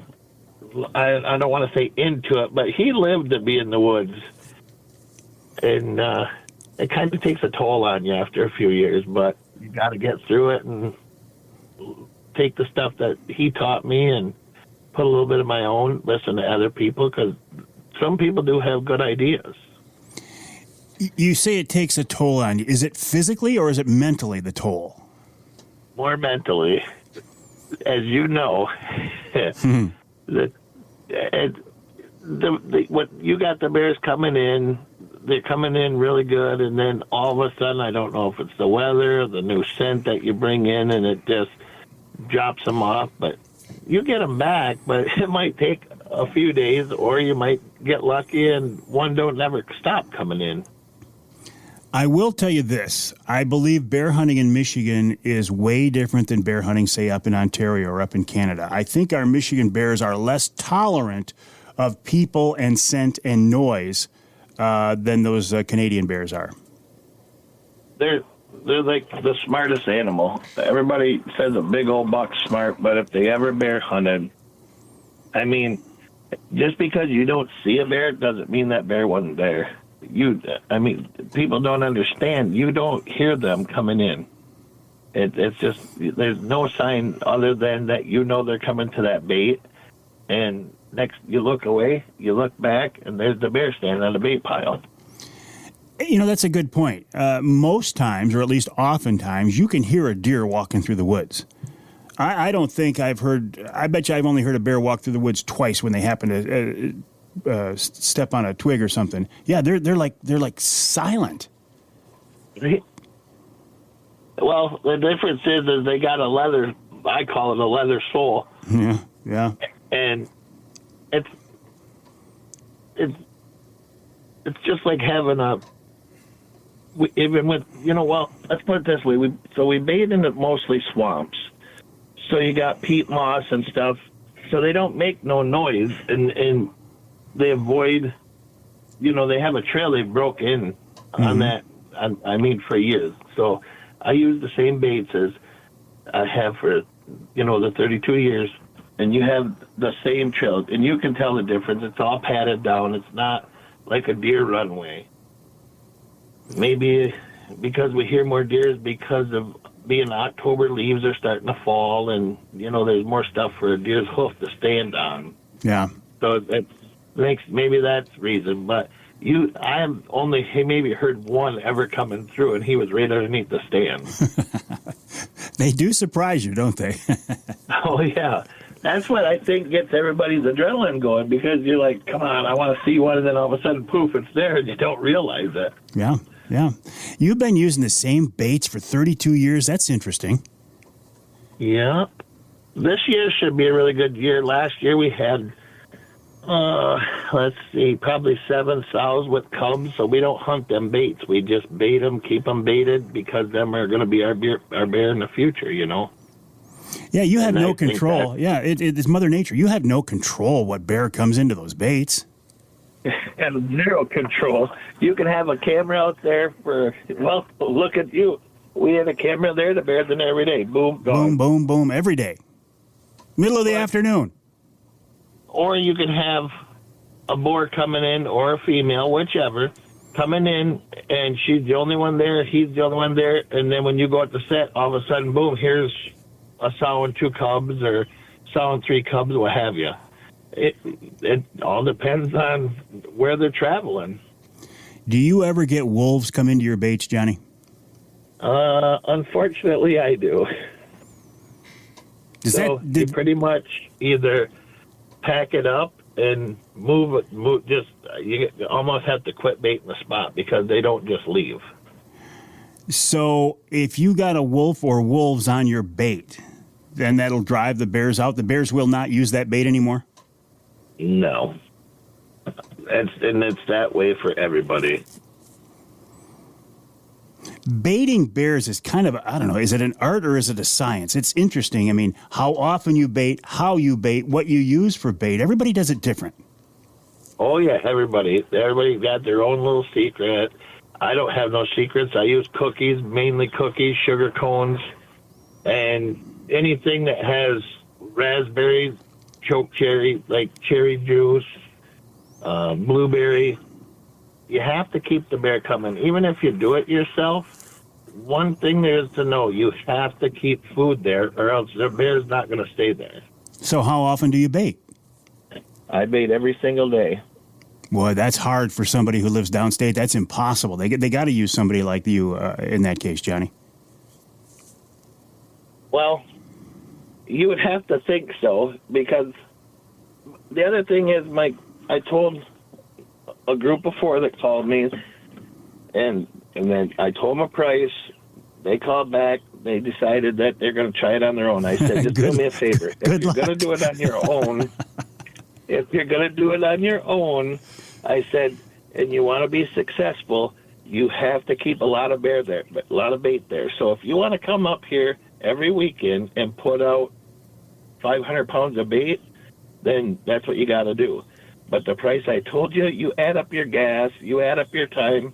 I don't want to say into it, but he lived to be in the woods. And it kind of takes a toll on you after a few years, but you got to get through it and take the stuff that he taught me and put a little bit of my own, listen to other people, because some people do have good ideas. You say it takes a toll on you. Is it physically or is it mentally the toll? More mentally. As you know, what you got the bears coming in, they're coming in really good, and then all of a sudden, I don't know if it's the weather or the new scent that you bring in, and it just drops them off. But you get them back, but it might take a few days, or you might get lucky and one don't never stop coming in. I will tell you this. I believe bear hunting in Michigan is way different than bear hunting, say, up in Ontario or up in Canada. I think our Michigan bears are less tolerant of people and scent and noise than those Canadian bears are. They're like the smartest animal. Everybody says a big old buck's smart, but if they ever bear hunted, I mean, just because you don't see a bear doesn't mean that bear wasn't there. People don't understand. You don't hear them coming in. It's just, there's no sign other than that you know they're coming to that bait. And next, you look away, you look back, and there's the bear standing on the bait pile. You know, that's a good point. Most times, or at least oftentimes, you can hear a deer walking through the woods. I don't think I bet you I've only heard a bear walk through the woods twice when they happen to step on a twig or something. Yeah, they're like silent. Well, the difference is they got a leather. I call it a leather sole. Yeah. And it's just like having let's put it this way. We bait in mostly swamps. So you got peat moss and stuff. So they don't make no noise, and they avoid, they have a trail they broke in on that, for years. So I use the same baits as I have for, the 32 years, and you have the same trail, and you can tell the difference. It's all padded down. It's not like a deer runway. Maybe because we hear more deers because of being October, leaves are starting to fall, and, there's more stuff for a deer's hoof to stand on. Yeah. So maybe that's the reason, but I have only maybe heard one ever coming through, and he was right underneath the stand. They do surprise you, don't they? Oh, yeah. That's what I think gets everybody's adrenaline going, because you're like, come on, I want to see one, and then all of a sudden, poof, it's there, and you don't realize it. Yeah. You've been using the same baits for 32 years. That's interesting. Yeah. This year should be a really good year. Last year we had, probably 7 sows with cubs, so we don't hunt them baits. We just bait them, keep them baited, because them are going to be our bear in the future, Yeah, you have And I no think control. Yeah, it's Mother Nature. You have no control what bear comes into those baits. And zero control. You can have a camera out there well, look at you. We had a camera there, the bear's in every day. Boom, Boom, gone. boom, boom, every day. Middle of the afternoon. Or you can have a boar coming in, or a female, whichever, coming in, and she's the only one there, he's the only one there, and then when you go at the set, all of a sudden, boom, here's a sow and 2 cubs, or sow and 3 cubs, what have you. It all depends on where they're traveling. Do you ever get wolves come into your baits, Johnny? Unfortunately, I do. You pretty much either pack it up and move it. You almost have to quit baiting the spot because they don't just leave. So if you got a wolf or wolves on your bait, then that'll drive the bears out. The bears will not use that bait anymore? No. It's that way for everybody. Baiting bears is kind of, I don't know, is it an art or is it a science? It's interesting. I mean, how often you bait, how you bait, what you use for bait. Everybody does it different. Oh, yeah, everybody got their own little secret. I don't have no secrets. I use cookies, mainly cookies, sugar cones, and anything that has raspberry, choke cherry, like cherry juice, blueberry. You have to keep the bear coming. Even if you do it yourself, one thing there is to know, you have to keep food there or else the bear's not going to stay there. So how often do you bait? I bait every single day. Boy, that's hard for somebody who lives downstate. That's impossible. They got to use somebody like you in that case, Johnny. Well, you would have to think so, because the other thing is, Mike, I told a group of 4 that called me, and then I told them a price. They called back. They decided that they're going to try it on their own. I said, just do me a favor. If you're going to do it on your own, I said, and you want to be successful, you have to keep a lot of bait there. So if you want to come up here every weekend and put out 500 pounds of bait, then that's what you got to do. But the price I told you, you add up your gas, you add up your time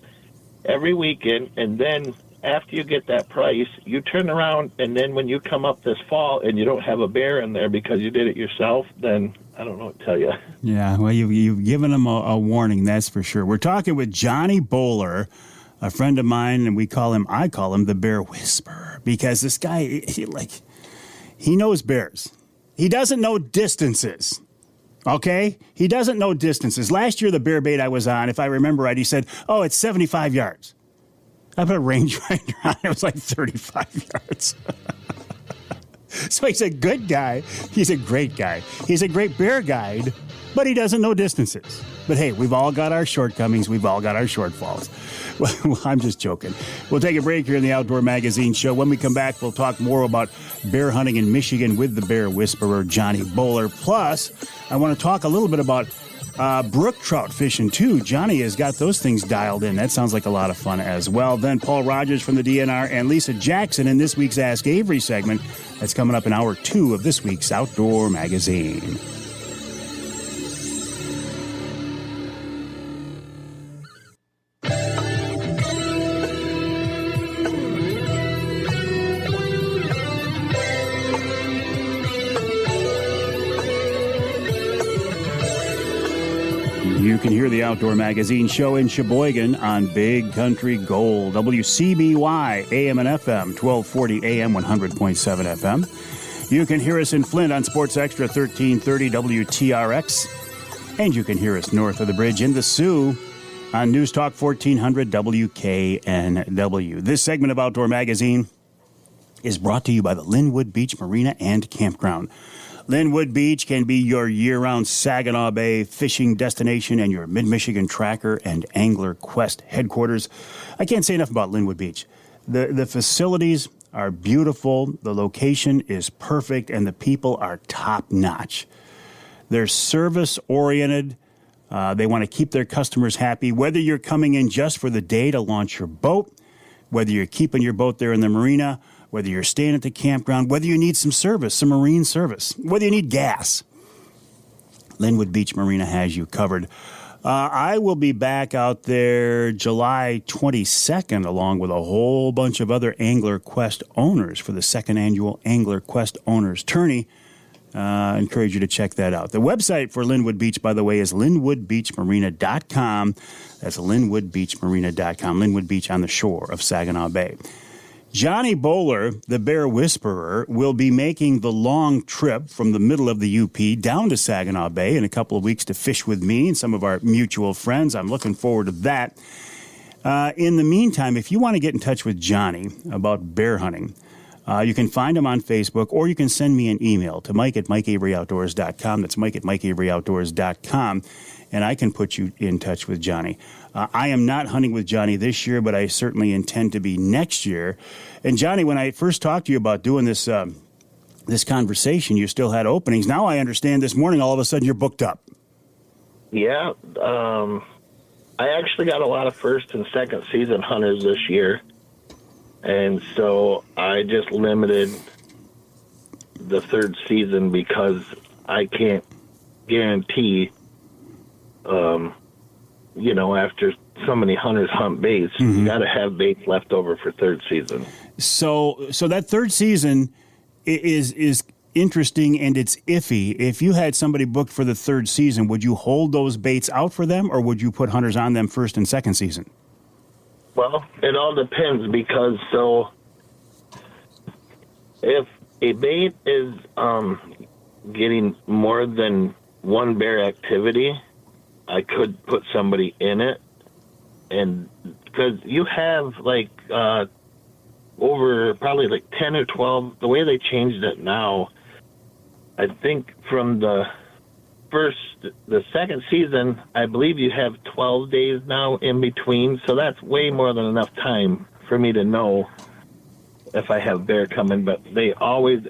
every weekend, and then after you get that price, you turn around, and then when you come up this fall and you don't have a bear in there because you did it yourself, then I don't know what to tell you. Yeah, well, you've given them a warning, that's for sure. We're talking with Johnny Bowler, a friend of mine, and I call him the Bear Whisperer, because this guy, he knows bears. He doesn't know distances. Okay? He doesn't know distances. Last year, the bear bait I was on, if I remember right, he said, oh, it's 75 yards. I put a rangefinder on. It was like 35 yards. So he's a good guy. He's a great guy. He's a great bear guide, but he doesn't know distances. But hey, we've all got our shortcomings. We've all got our shortfalls. Well, I'm just joking. We'll take a break here in the Outdoor Magazine Show. When we come back, we'll talk more about bear hunting in Michigan with the Bear Whisperer, Johnny Bowler. Plus, I want to talk a little bit about brook trout fishing, too. Johnny has got those things dialed in. That sounds like a lot of fun as well. Then Paul Rogers from the DNR and Lisa Jackson in this week's Ask Avery segment. That's coming up in hour 2 of this week's Outdoor Magazine. You can hear the Outdoor Magazine Show in Sheboygan on Big Country Gold, WCBY, AM and FM, 1240 AM, 100.7 FM. You can hear us in Flint on Sports Extra 1330 WTRX. And you can hear us north of the bridge in the Sioux on News Talk 1400 WKNW. This segment of Outdoor Magazine is brought to you by the Linwood Beach Marina and Campground. Linwood Beach can be your year-round Saginaw Bay fishing destination and your Mid-Michigan Tracker and Angler Quest headquarters. I can't say enough about Linwood Beach. The facilities are beautiful, the location is perfect, and the people are top-notch. They're service-oriented. They want to keep their customers happy. Whether you're coming in just for the day to launch your boat, whether you're keeping your boat there in the marina, whether you're staying at the campground, whether you need some service, some marine service, whether you need gas. Linwood Beach Marina has you covered. I will be back out there July 22nd, along with a whole bunch of other Angler Quest owners for the second annual Angler Quest Owners Tourney. Encourage you to check that out. The website for Linwood Beach, by the way, is linwoodbeachmarina.com. That's linwoodbeachmarina.com. Linwood Beach on the shore of Saginaw Bay. Johnny Bowler, the Bear Whisperer, will be making the long trip from the middle of the UP down to Saginaw Bay in a couple of weeks to fish with me and some of our mutual friends. I'm looking forward to that. In the meantime, if you want to get in touch with Johnny about bear hunting, you can find him on Facebook, or you can send me an email to mike@mikeaveryoutdoors.com. That's mike@mikeaveryoutdoors.com, and I can put you in touch with Johnny. I am not hunting with Johnny this year, but I certainly intend to be next year. And Johnny, when I first talked to you about doing this this conversation, you still had openings. Now I understand this morning all of a sudden you're booked up. Yeah, I actually got a lot of first and second season hunters this year. And so I just limited the third season because I can't guarantee, after so many hunters hunt baits, you got to have baits left over for third season. So that third season is interesting and it's iffy. If you had somebody booked for the third season, would you hold those baits out for them, or would you put hunters on them first and second season? Well, it all depends, because if a bait is getting more than one bear activity, I could put somebody in it, and because you have over probably 10 or 12, the way they changed it now, I think from the second season, I believe you have 12 days now in between, so that's way more than enough time for me to know if I have bear coming. But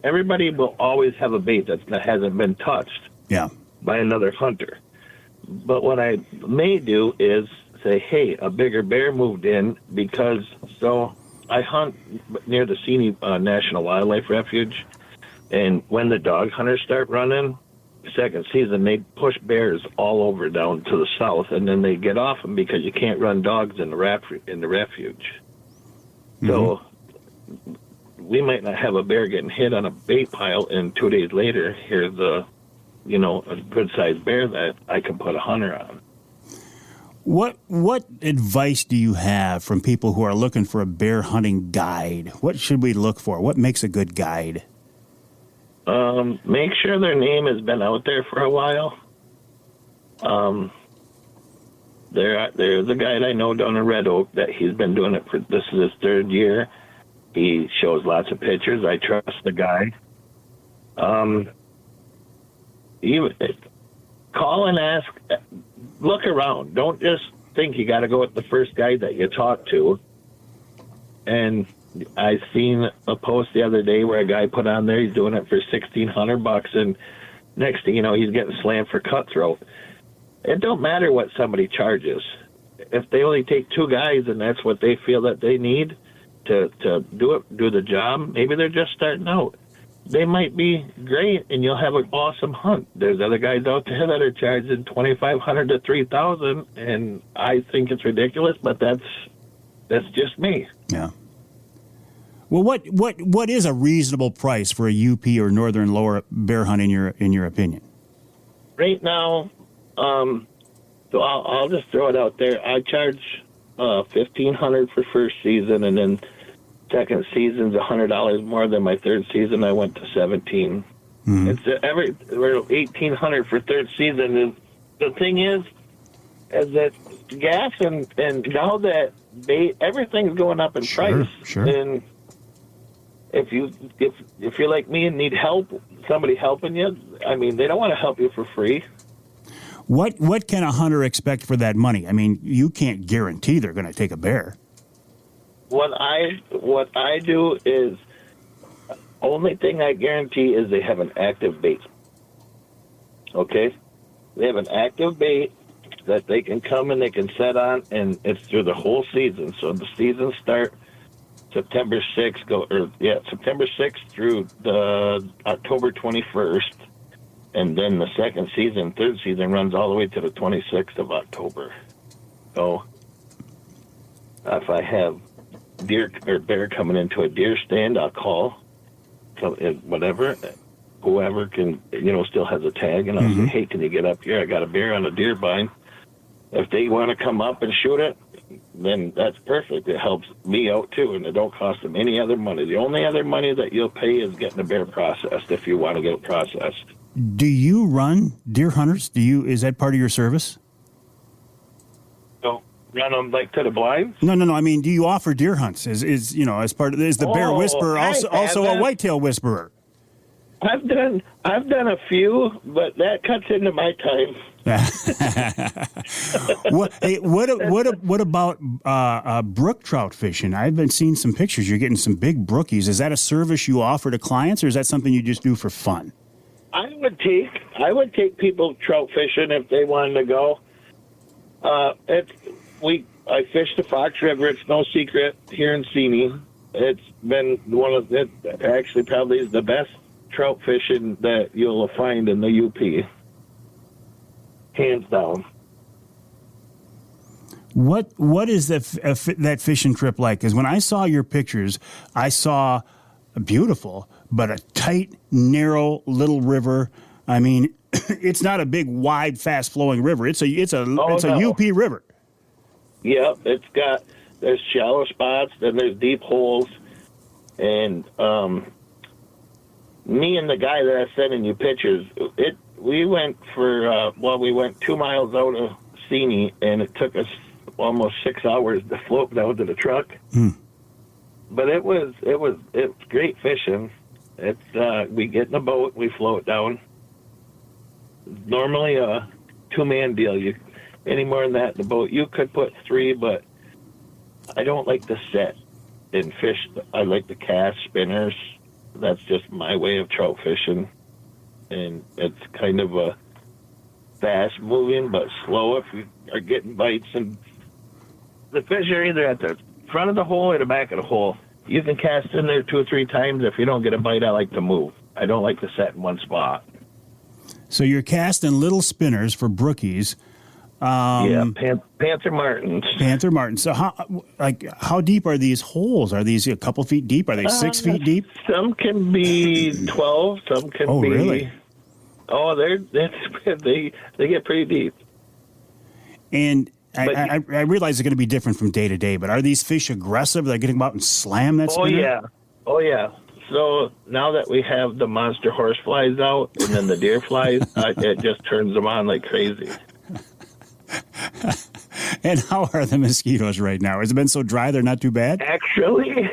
everybody will always have a bait that hasn't been touched by another hunter. But what I may do is say, hey, a bigger bear moved in, because I hunt near the Seney National Wildlife Refuge, and when the dog hunters start running, second season, they push bears all over down to the south, and then they get off them because you can't run dogs in the refuge. Mm-hmm. So we might not have a bear getting hit on a bait pile, and 2 days later, here's a good-sized bear that I can put a hunter on. What advice do you have from people who are looking for a bear hunting guide? What should we look for? What makes a good guide? Make sure their name has been out there for a while. There's a guy I know down in Red Oak that he's been doing it this is his third year. He shows lots of pictures. I trust the guy. Call and ask, look around. Don't just think you got to go with the first guy that you talk to. And I seen a post the other day where a guy put on there, he's doing it for $1,600, and next thing you know, he's getting slammed for cutthroat. It don't matter what somebody charges. If they only take two guys and that's what they feel that they need to do the job, maybe they're just starting out. They might be great, and you'll have an awesome hunt. There's other guys out there that are charging $2,500 to $3,000, and I think it's ridiculous, but that's just me. Yeah. Well, what is a reasonable price for a UP or northern lower bear hunt in your opinion? Right now, so I'll just throw it out there. I charge $1,500 for first season, and then second season's $100 more than my third season. I went to $1,700. Mm-hmm. We're $1,800 for third season. And the thing is that gas and now that everything's going up in price. Sure. And if you're like me and need help, somebody helping you, I mean, they don't want to help you for free. What can a hunter expect for that money? I mean, you can't guarantee they're going to take a bear. What I do is, only thing I guarantee is they have an active bait. Okay? They have an active bait that they can come and they can set on, and it's through the whole season. So the season start September 6th through the October 21st. And then the third season runs all the way to the 26th of October. So if I have deer or bear coming into a deer stand, I'll call whatever, whoever can, still has a tag, and I'll say, hey, can you get up here? I got a bear on a deer bind. If they want to come up and shoot it, then that's perfect. It helps me out too, and it don't cost them any other money. The only other money that you'll pay is getting the bear processed if you want to get it processed. Do you run deer hunters? Is that part of your service? So run them like to the blinds? No. I mean, do you offer deer hunts? Is as part of the bear whisperer also a whitetail whisperer? I've done a few, but that cuts into my time. What about brook trout fishing? I've been seeing some pictures. You're getting some big brookies. Is that a service you offer to clients, or is that something you just do for fun? I would take people trout fishing if they wanted to go. I fish the Fox River. It's no secret here in Seney. It's been actually probably is the best trout fishing that you'll find in the UP. Hands down. What is that fishing trip like? Because when I saw your pictures, I saw a beautiful but a tight, narrow little river. I mean, it's not a big, wide, fast-flowing river. It's a UP river. Yeah, there's shallow spots, then there's deep holes, and me and the guy that I sending you pictures, we went 2 miles out of Seney, and it took us almost 6 hours to float down to the truck. But it was great fishing. We get in a boat, we float down. Normally a 2-man deal. Any more than that in the boat, you could put 3, but I don't like to set and fish. I like to cast spinners. That's just my way of trout fishing, and it's kind of a fast moving but slow if you are getting bites. And the fish are either at the front of the hole or the back of the hole. You can cast in there 2 or 3 times. If you don't get a bite, I like to move. I don't like to set in one spot. So you're casting little spinners for brookies. Panther Martins. Panther Martins. So how deep are these holes? Are these a couple feet deep? Are they 6 feet deep? Some can be 12. Some can be. Oh, really? Oh, they get pretty deep. And I realize it's going to be different from day to day, but are these fish aggressive? They're going to go out and slam that spinner? Oh, yeah. So now that we have the monster horseflies out and then the deer flies, it just turns them on like crazy. And how are the mosquitoes right now? Has it been so dry they're not too bad? Actually,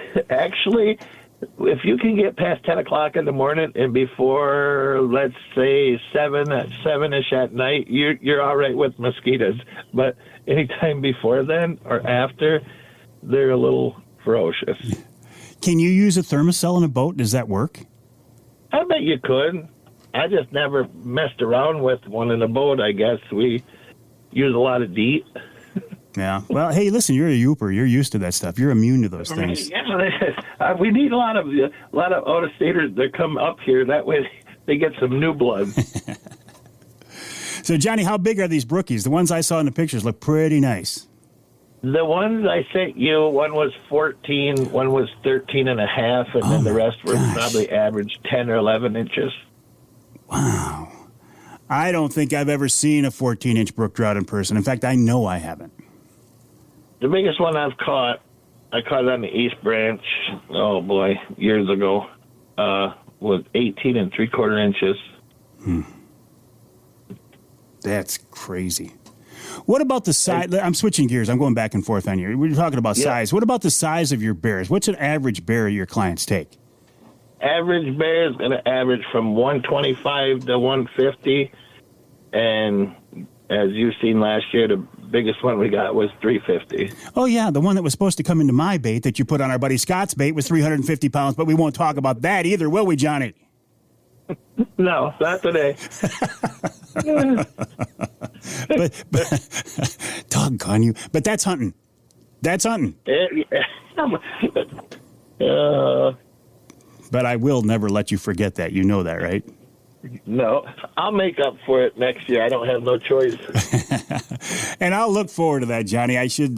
if you can get past 10 o'clock in the morning and before, let's say, 7-ish at night, you're all right with mosquitoes. But anytime before then or after, they're a little ferocious. Can you use a thermocell in a boat? Does that work? I bet you could. I just never messed around with one in a boat, I guess. We use a lot of DEET. Yeah. Well, hey, listen, you're a Youper. You're used to that stuff. You're immune to those things. Yeah, we need a lot of out-of-staters that come up here. That way they get some new blood. So, Johnny, how big are these brookies? The ones I saw in the pictures look pretty nice. The ones I sent you, one was 14, one was 13 and a half, and then the rest were probably average 10 or 11 inches. Wow. I don't think I've ever seen a 14-inch brook trout in person. In fact, I know I haven't. The biggest one I caught it on the East Branch, oh boy, years ago, was 18 3/4 inches. That's crazy. What about the size? I'm switching gears. I'm going back and forth on you. We're talking about size. What about the size of your bears? What's an average bear your clients take? Average bear is going to average from 125 to 150, and as you've seen last year, the biggest one we got was 350. Oh, yeah, the one that was supposed to come into my bait that you put on our buddy Scott's bait was 350 pounds, but we won't talk about that either, will we, Johnny? No, not today. but doggone you. But that's hunting. That's hunting. But I will never let you forget that. You know that, right? No, I'll make up for it next year. I don't have no choice. And I'll look forward to that, Johnny. I should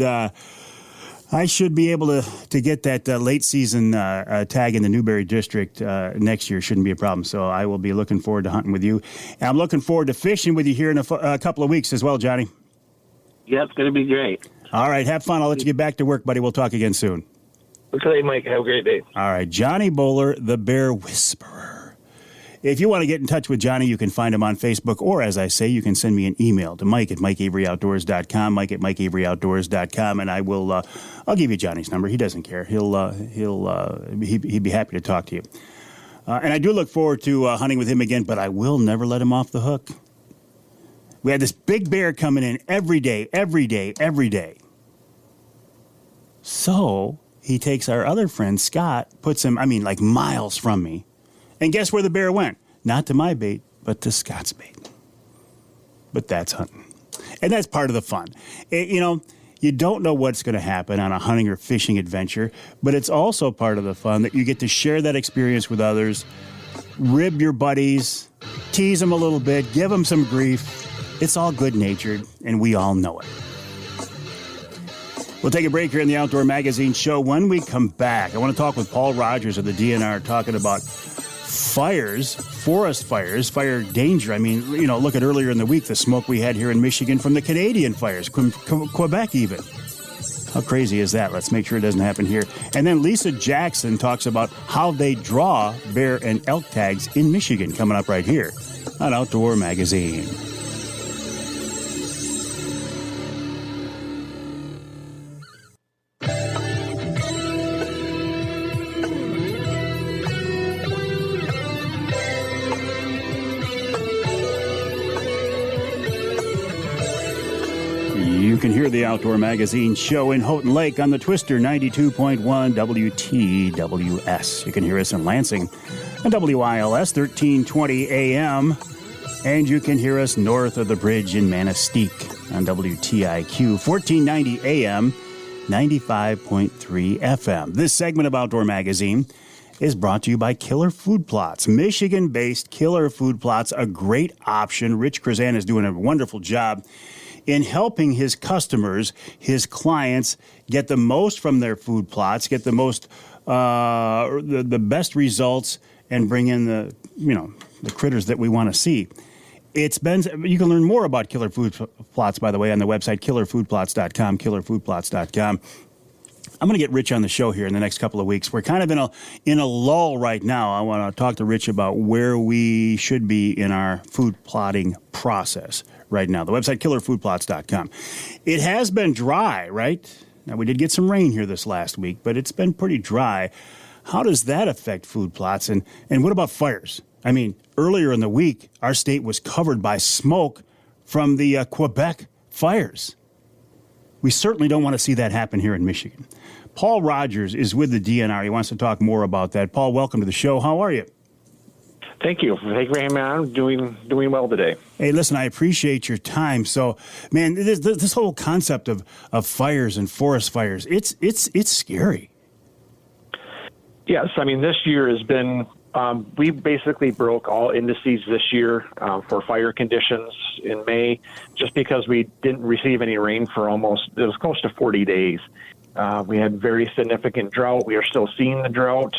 be able to get that late season tag in the Newberry District next year. Shouldn't be a problem. So I will be looking forward to hunting with you. And I'm looking forward to fishing with you here in a couple of weeks as well, Johnny. Yeah, it's going to be great. All right, have fun. I'll let you get back to work, buddy. We'll talk again soon. Okay, Mike. Have a great day. All right, Johnny Bowler, the Bear Whisperer. If you want to get in touch with Johnny, you can find him on Facebook, or as I say, you can send me an email to mike@mikeaveryoutdoors.com, mike@mikeaveryoutdoors.com, and I will. I'll give you Johnny's number. He doesn't care. He'd be happy to talk to you. And I do look forward to hunting with him again, but I will never let him off the hook. We had this big bear coming in every day. So he takes our other friend, Scott, puts him, like miles from me. And guess where the bear went? Not to my bait, but to Scott's bait. But that's hunting. And that's part of the fun. You don't know what's going to happen on a hunting or fishing adventure, but it's also part of the fun that you get to share that experience with others, rib your buddies, tease them a little bit, give them some grief. It's all good-natured, and we all know it. We'll take a break here in the Outdoor Magazine show. When we come back, I want to talk with Paul Rogers of the DNR, talking about fires, forest fires, fire danger. Look at earlier in the week, the smoke we had here in Michigan from the Canadian fires, Quebec even. How crazy is that? Let's make sure it doesn't happen here. And then Lisa Jackson talks about how they draw bear and elk tags in Michigan, coming up right here on Outdoor Magazine. You can hear the Outdoor Magazine show in Houghton Lake on the Twister 92.1 WTWS. You can hear us in Lansing on WILS 1320 AM. And you can hear us north of the bridge in Manistee on WTIQ 1490 AM, 95.3 FM. This segment of Outdoor Magazine is brought to you by Killer Food Plots. Michigan-based Killer Food Plots, a great option. Rich Krzan is doing a wonderful job in helping his customers, his clients, get the most from their food plots, get the most, the best results, and bring in the critters that we want to see. You can learn more about Killer Food Plots, by the way, on the website killerfoodplots.com, killerfoodplots.com. I'm going to get Rich on the show here in the next couple of weeks. We're kind of in a lull right now. I want to talk to Rich about where we should be in our food plotting process right now. The website, killerfoodplots.com. It has been dry, right? Now, we did get some rain here this last week, but it's been pretty dry. How does that affect food plots? And what about fires? Earlier in the week, our state was covered by smoke from the Quebec fires. We certainly don't want to see that happen here in Michigan. Paul Rogers is with the DNR. He wants to talk more about that. Paul, welcome to the show. How are you? Thank you. Thank you for having me on. Doing well today. Hey, listen, I appreciate your time. So, man, this whole concept of fires and forest fires, it's scary. Yes, this year has been, we basically broke all indices this year for fire conditions in May, just because we didn't receive any rain for it was close to 40 days. We had very significant drought. We are still seeing the drought.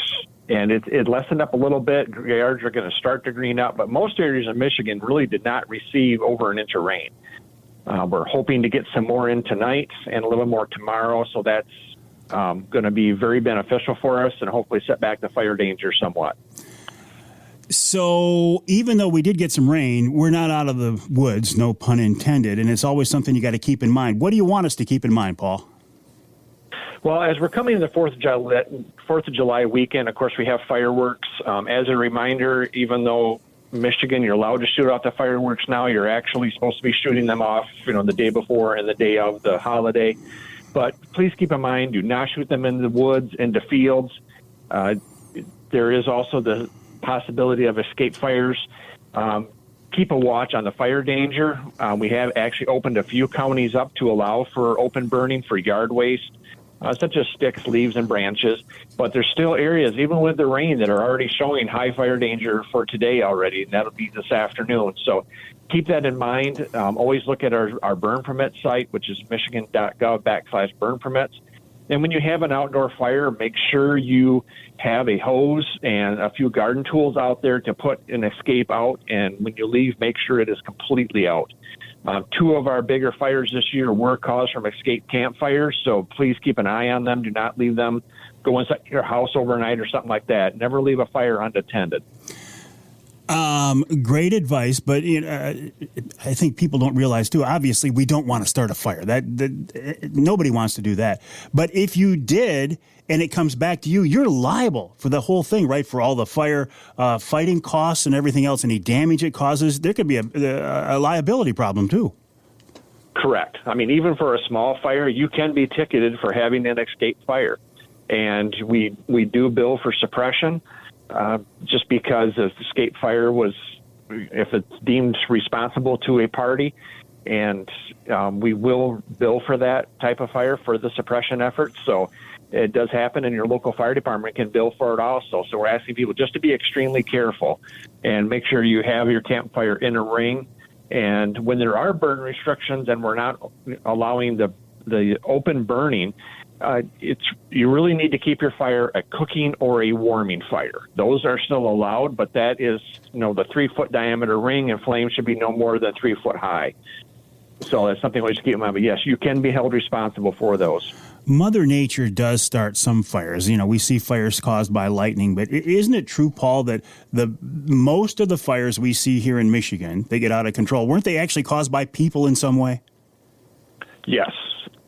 And it lessened up a little bit. Yards are going to start to green up, but most areas of Michigan really did not receive over an inch of rain. We're hoping to get some more in tonight and a little more tomorrow, so that's going to be very beneficial for us and hopefully set back the fire danger somewhat. So even though we did get some rain, we're not out of the woods, no pun intended, and it's always something you got to keep in mind. What do you want us to keep in mind, Paul? Well, as we're coming to the 4th of July weekend, of course, we have fireworks. As a reminder, even though Michigan, you're allowed to shoot off the fireworks now, you're actually supposed to be shooting them off, the day before and the day of the holiday. But please keep in mind, do not shoot them in the woods, into fields. There is also the possibility of escape fires. Keep a watch on the fire danger. We have actually opened a few counties up to allow for open burning for yard waste. such as sticks, leaves, and branches. But there's still areas, even with the rain, that are already showing high fire danger for today already, and that'll be this afternoon. So keep that in mind. Always look at our burn permit site, which is michigan.gov/burn permits. And when you have an outdoor fire, make sure you have a hose and a few garden tools out there to put an escape out. And when you leave, make sure it is completely out. 2 of our bigger fires this year were caused from escape campfires, so please keep an eye on them. Do not leave them go inside your house overnight or something like that. Never leave a fire unattended. Great advice, but I think people don't realize too. Obviously, we don't want to start a fire. That nobody wants to do that. But if you did, and it comes back to you, you're liable for the whole thing, right? For all the fire fighting costs and everything else, any damage it causes. There could be a liability problem too. Correct. I mean, even for a small fire, you can be ticketed for having an escape fire, and we do bill for suppression. Just because the escape fire was, if it's deemed responsible to a party, and we will bill for that type of fire for the suppression effort. So it does happen, and your local fire department can bill for it also. So we're asking people just to be extremely careful and make sure you have your campfire in a ring. And when there are burn restrictions and we're not allowing the open burning, you really need to keep your fire a cooking or a warming fire. Those are still allowed, but that is, the 3-foot diameter ring, and flames should be no more than 3 foot high. So that's something we should keep in mind. But yes, you can be held responsible for those. Mother Nature does start some fires. We see fires caused by lightning, but isn't it true, Paul, that most of the fires we see here in Michigan, they get out of control, weren't they actually caused by people in some way? Yes.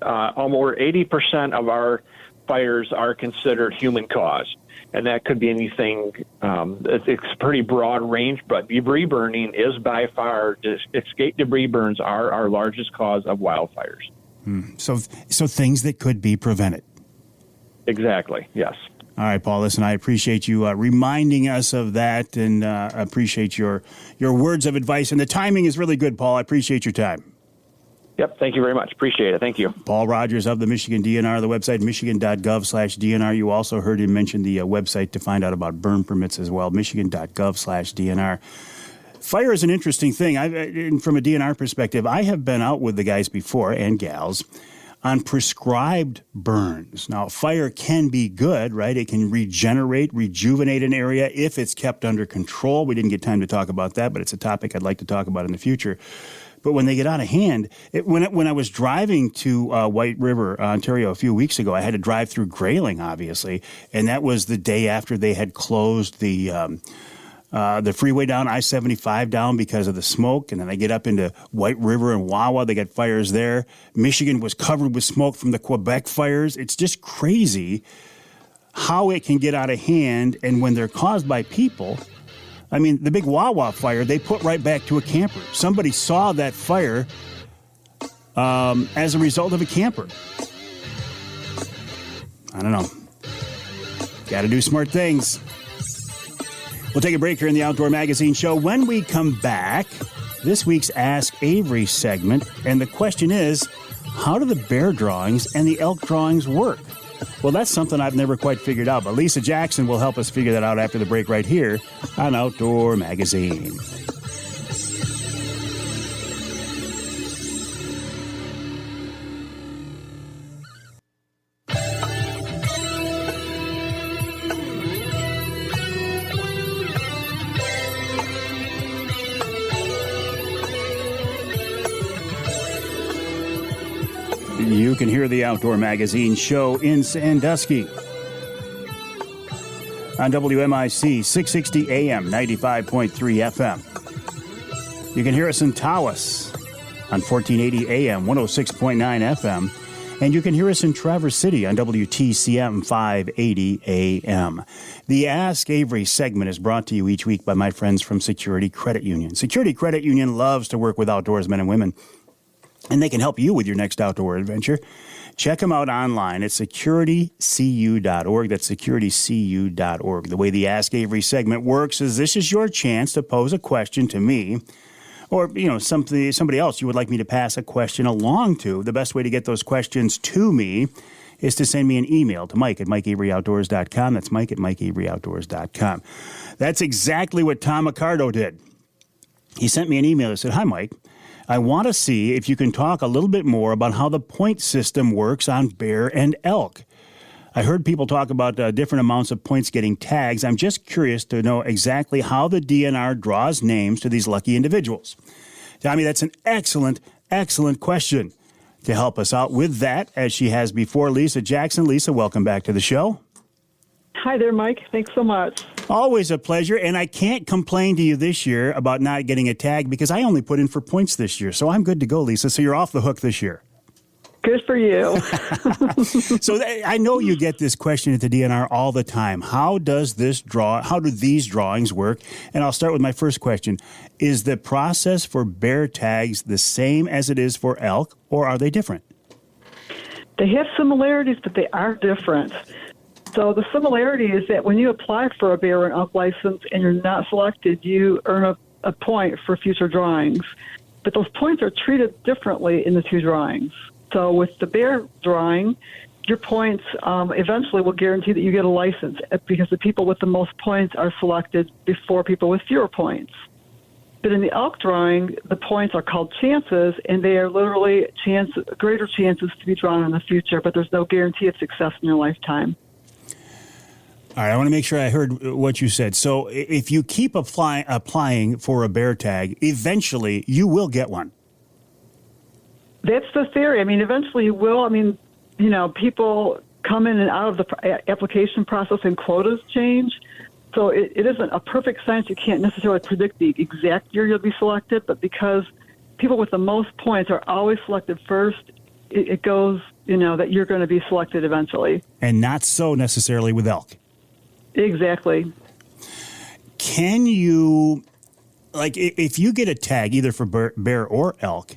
Almost 80% of our fires are considered human caused, and that could be anything. It's a pretty broad range, but debris burning is by far, escape debris burns are our largest cause of wildfires. So things that could be prevented. Exactly, yes. All right, Paul, listen, I appreciate you reminding us of that, and appreciate your words of advice. And the timing is really good, Paul. I appreciate your time. Yep, thank you very much. Appreciate it. Thank you. Paul Rogers of the Michigan DNR, the website michigan.gov/DNR. You also heard him mention the website to find out about burn permits as well, michigan.gov/DNR. Fire is an interesting thing. From a DNR perspective, I have been out with the guys before, and gals, on prescribed burns. Now, fire can be good, right? It can rejuvenate an area if it's kept under control. We didn't get time to talk about that, but it's a topic I'd like to talk about in the future. But when they get out of hand, when I was driving to White River, Ontario, a few weeks ago, I had to drive through Grayling, obviously, and that was the day after they had closed the freeway down, I-75 down because of the smoke. And then I get up into White River and Wawa. They got fires there. Michigan was covered with smoke from the Quebec fires. It's just crazy how it can get out of hand. And when they're caused by people, I mean, the big Wawa fire, they put right back to a camper. Somebody saw that fire as a result of a camper. I don't know. Got to do smart things. We'll take a break here in the Outdoor Magazine Show. When we come back, this week's Ask Avery segment, and the question is, how do the bear drawings and the elk drawings work? Well, that's something I've never quite figured out, but Lisa Jackson will help us figure that out after the break right here on Outdoor Magazine. You can hear the Outdoor Magazine Show in Sandusky on WMIC 660 AM, 95.3 FM. You can hear us in Tawas on 1480 AM, 106.9 FM. And you can hear us in Traverse City on WTCM 580 AM. The Ask Avery segment is brought to you each week by my friends from Security Credit Union. Security Credit Union loves to work with outdoorsmen and women, and they can help you with your next outdoor adventure. Check them out online at securitycu.org. That's securitycu.org. The way the Ask Avery segment works is this is your chance to pose a question to me, or somebody else you would like me to pass a question along to. The best way to get those questions to me is to send me an email to Mike@MikeAveryOutdoors.com. That's Mike@MikeAveryOutdoors.com. That's exactly what Tom Accardo did. He sent me an email that said, "Hi, Mike. I want to see if you can talk a little bit more about how the point system works on bear and elk. I heard people talk about different amounts of points getting tags. I'm just curious to know exactly how the DNR draws names to these lucky individuals." Tommy, that's an excellent question. To help us out with that, as she has before, Lisa Jackson. Lisa, welcome back to the show. Hi there, Mike. Thanks so much. Always a pleasure, and I can't complain to you this year about not getting a tag because I only put in for points this year, so I'm good to go, Lisa. So you're off the hook this year. Good for you. So I know you get this question at the DNR all the time. How do these drawings work? And I'll start with my first question. Is the process for bear tags the same as it is for elk, or are they different? They have similarities, but they are different. So the similarity is that when you apply for a bear and elk license and you're not selected, you earn a point for future drawings. But those points are treated differently in the two drawings. So with the bear drawing, your points eventually will guarantee that you get a license because the people with the most points are selected before people with fewer points. But in the elk drawing, the points are called chances, and they are literally greater chances to be drawn in the future, but there's no guarantee of success in your lifetime. All right, I want to make sure I heard what you said. So if you keep applying for a bear tag, eventually you will get one. That's the theory. I mean, eventually you will. I mean, people come in and out of the application process and quotas change. So it isn't a perfect science. You can't necessarily predict the exact year you'll be selected, but because people with the most points are always selected first, it goes, that you're going to be selected eventually. And not so necessarily with elk. Exactly. Can you, if you get a tag either for bear or elk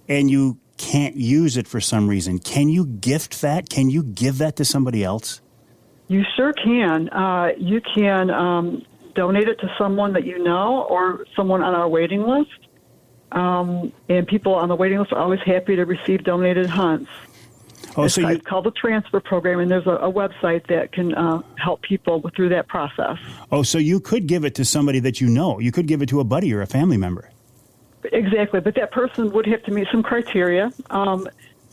and you can't use it for some reason, can you gift that? Can you give that to somebody else? You sure can. You can donate it to someone that you know or someone on our waiting list. And people on the waiting list are always happy to receive donated hunts. It's called the transfer program, and there's a website that can help people through that process. Oh, so you could give it to somebody that you know. You could give it to a buddy or a family member. Exactly, but that person would have to meet some criteria.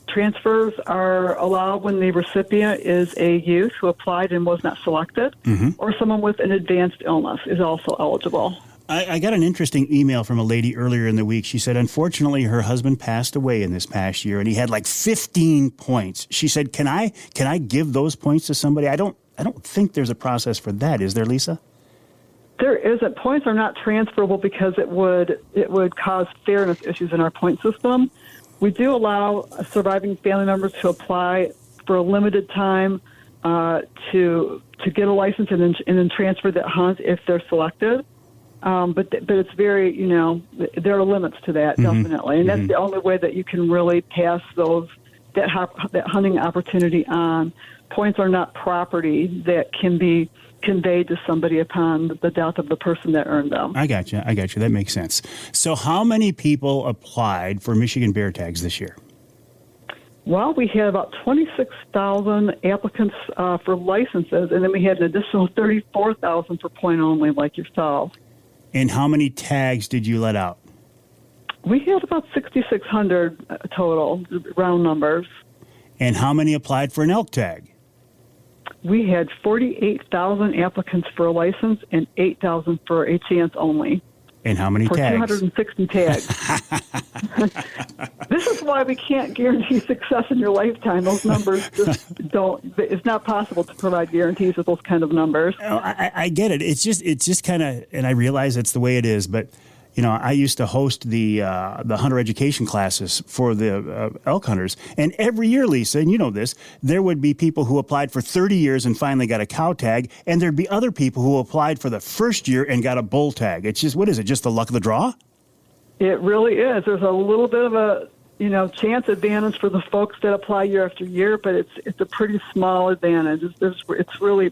Transfers are allowed when the recipient is a youth who applied and was not selected, or someone with an advanced illness is also eligible. I got an interesting email from a lady earlier in the week. She said, unfortunately, her husband passed away in this past year, and he had 15 points. She said, "Can I give those points to somebody?" I don't think there's a process for that. Is there, Lisa? There isn't. Points are not transferable because it would cause fairness issues in our point system. We do allow surviving family members to apply for a limited time to get a license and then transfer that hunt if they're selected. But it's very, there are limits to that, definitely. And that's the only way that you can really pass that hunting opportunity on. Points are not property that can be conveyed to somebody upon the death of the person that earned them. I got you. That makes sense. So how many people applied for Michigan bear tags this year? Well, we had about 26,000 applicants for licenses, and then we had an additional 34,000 for point only, like yourself. And how many tags did you let out? We had about 6,600 total, round numbers. And how many applied for an elk tag? We had 48,000 applicants for a license and 8,000 for a chance only. And how many tags? 260 tags. This is why we can't guarantee success in your lifetime. Those numbers just don't. It's not possible to provide guarantees with those kind of numbers. I get it. It's just kind of, and I realize it's the way it is, but I used to host the hunter education classes for the elk hunters. And every year, Lisa, and you know this, there would be people who applied for 30 years and finally got a cow tag. And there'd be other people who applied for the first year and got a bull tag. It's just, what is it, just the luck of the draw? It really is. There's a little bit of a, chance advantage for the folks that apply year after year, but it's a pretty small advantage. It's really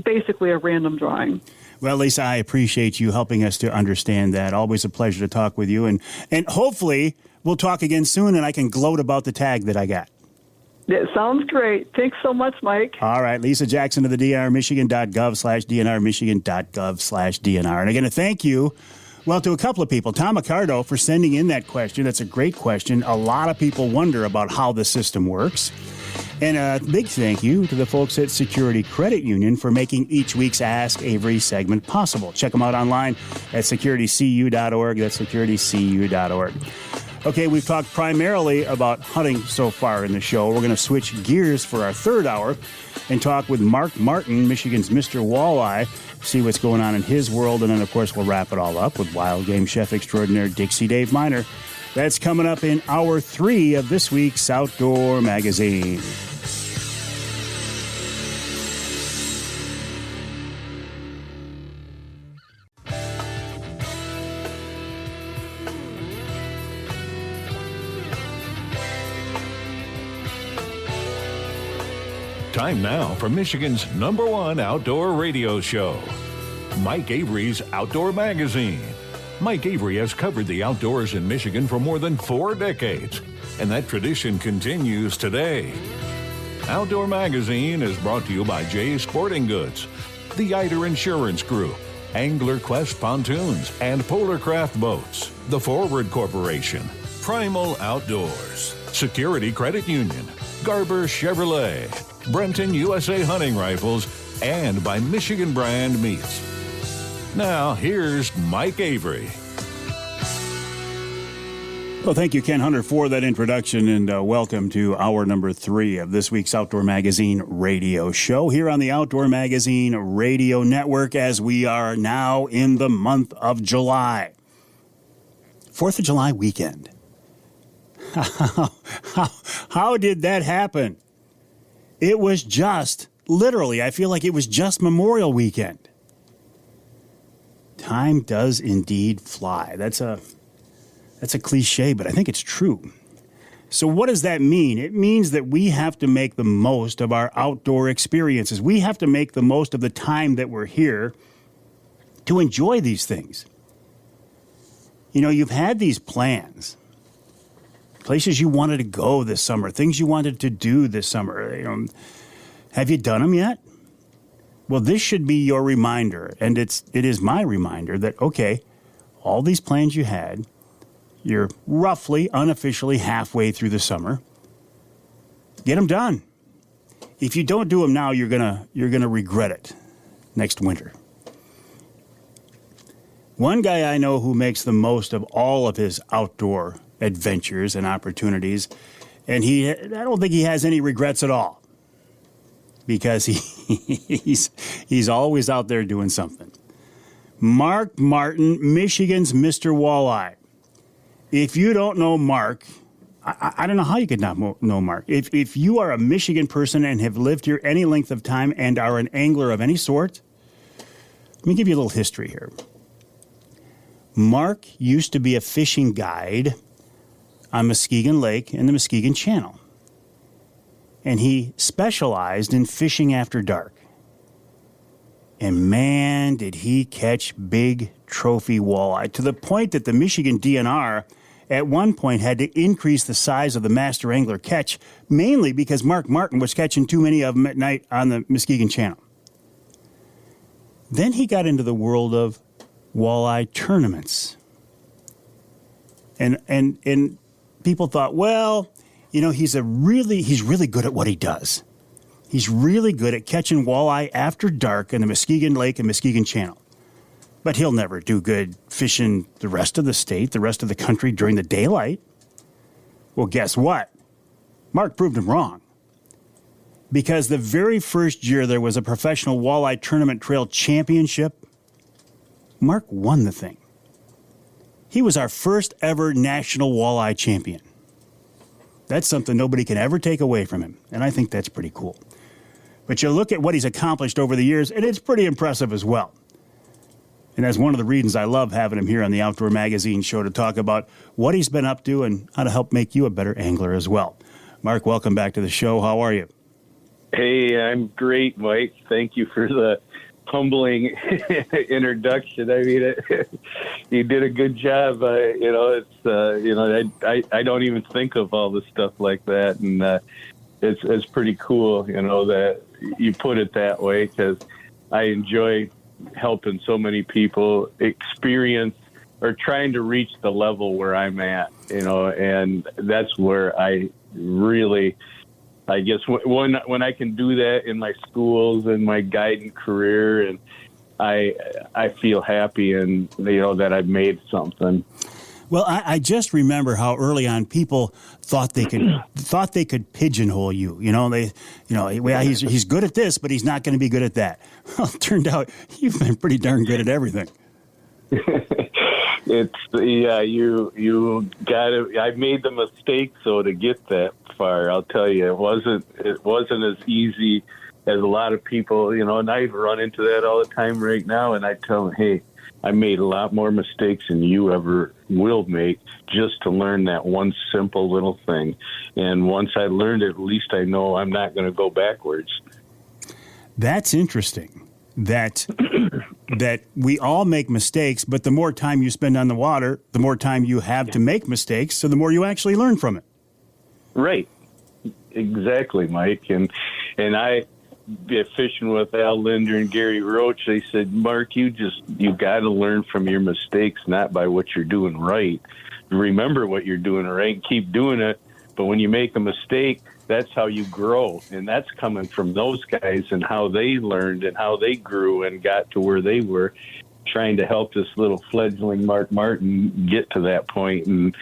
basically a random drawing. Well, Lisa, I appreciate you helping us to understand that. Always a pleasure to talk with you. And hopefully we'll talk again soon and I can gloat about the tag that I got. It sounds great. Thanks so much, Mike. All right, Lisa Jackson of the DNR, michigan.gov/DNR, michigan.gov/DNR. And again, a thank you, well, to a couple of people. Tom Accardo for sending in that question. That's a great question. A lot of people wonder about how the system works. And a big thank you to the folks at Security Credit Union for making each week's Ask Avery segment possible. Check them out online at securitycu.org. That's securitycu.org. Okay, we've talked primarily about hunting so far in the show. We're going to switch gears for our third hour and talk with Mark Martin, Michigan's Mr. Walleye, see what's going on in his world. And then, of course, we'll wrap it all up with wild game chef extraordinaire Dixie Dave Minar. That's coming up in hour 3 of this week's Outdoor Magazine. Time now for Michigan's #1 outdoor radio show, Mike Avery's Outdoor Magazine. Mike Avery has covered the outdoors in Michigan for more than 4 decades, and that tradition continues today. Outdoor Magazine is brought to you by Jay's Sporting Goods, the Eider Insurance Group, Angler Quest Pontoons and Polar Craft Boats, the Forward Corporation, Primal Outdoors, Security Credit Union, Garber Chevrolet, Brenton USA Hunting Rifles, and by Michigan Brand Meats. Now, here's Mike Avery. Well, thank you, Ken Hunter, for that introduction, and welcome to hour number 3 of this week's Outdoor Magazine radio show here on the Outdoor Magazine Radio Network as we are now in the month of July. 4th of July weekend. How did that happen? It was just, literally, I feel like it was just Memorial Weekend. Time does indeed fly. That's a cliche, but I think it's true. So what does that mean? It means that we have to make the most of our outdoor experiences. We have to make the most of the time that we're here to enjoy these things. You know, you've had these plans. Places you wanted to go this summer, things you wanted to do this summer. Have you done them yet? Well, this should be your reminder, and it is my reminder that, okay, all these plans you had, you're roughly, unofficially halfway through the summer. Get them done. If you don't do them now, you're gonna regret it next winter. One guy I know who makes the most of all of his outdoor adventures and opportunities, and I don't think he has any regrets at all, because he's always out there doing something. Mark Martin, Michigan's Mr. Walleye. If you don't know Mark, I don't know how you could not know Mark. If you are a Michigan person and have lived here any length of time and are an angler of any sort, let me give you a little history here. Mark used to be a fishing guide on Muskegon Lake and the Muskegon Channel. And he specialized in fishing after dark. And man, did he catch big trophy walleye, to the point that the Michigan DNR at one point had to increase the size of the master angler catch, mainly because Mark Martin was catching too many of them at night on the Muskegon Channel. Then he got into the world of walleye tournaments. And people thought, well, you know, he's really good at what he does. He's really good at catching walleye after dark in the Muskegon Lake and Muskegon Channel. But he'll never do good fishing the rest of the state, the rest of the country during the daylight. Well, guess what? Mark proved him wrong. Because the very first year there was a professional walleye tournament trail championship, Mark won the thing. He was our first ever national walleye champion. That's something nobody can ever take away from him, and I think that's pretty cool. But you look at what he's accomplished over the years, and it's pretty impressive as well. And that's one of the reasons I love having him here on the Outdoor Magazine show to talk about what he's been up to and how to help make you a better angler as well. Mark, welcome back to the show. How are you? Hey, I'm great, Mike. Thank you for the humbling introduction. I mean, you did a good job. I don't even think of all the stuff like that. And it's pretty cool, that you put it that way, because I enjoy helping so many people experience or trying to reach the level where I'm at, and that's where I really, I guess, when I can do that in my schools and my guiding career, and I feel happy, and that I've made something. Well, I just remember how early on people thought they could pigeonhole you. He's good at this, but he's not going to be good at that. Well, it turned out you've been pretty darn good at everything. You got it. I made the mistake, so to get that far, I'll tell you, it wasn't as easy as a lot of people, and I run into that all the time right now, and I tell them, hey, I made a lot more mistakes than you ever will make, just to learn that one simple little thing. And once I learned it, at least I know I'm not going to go backwards. That's interesting. That we all make mistakes, but the more time you spend on the water, the more time you have to make mistakes, so the more you actually learn from it. Right. Exactly, Mike. And I fishing with Al Linder and Gary Roach, they said, Mark, you got to learn from your mistakes, not by what you're doing right. Remember what you're doing right and keep doing it. But when you make a mistake, that's how you grow. And that's coming from those guys and how they learned and how they grew and got to where they were, trying to help this little fledgling Mark Martin get to that point. And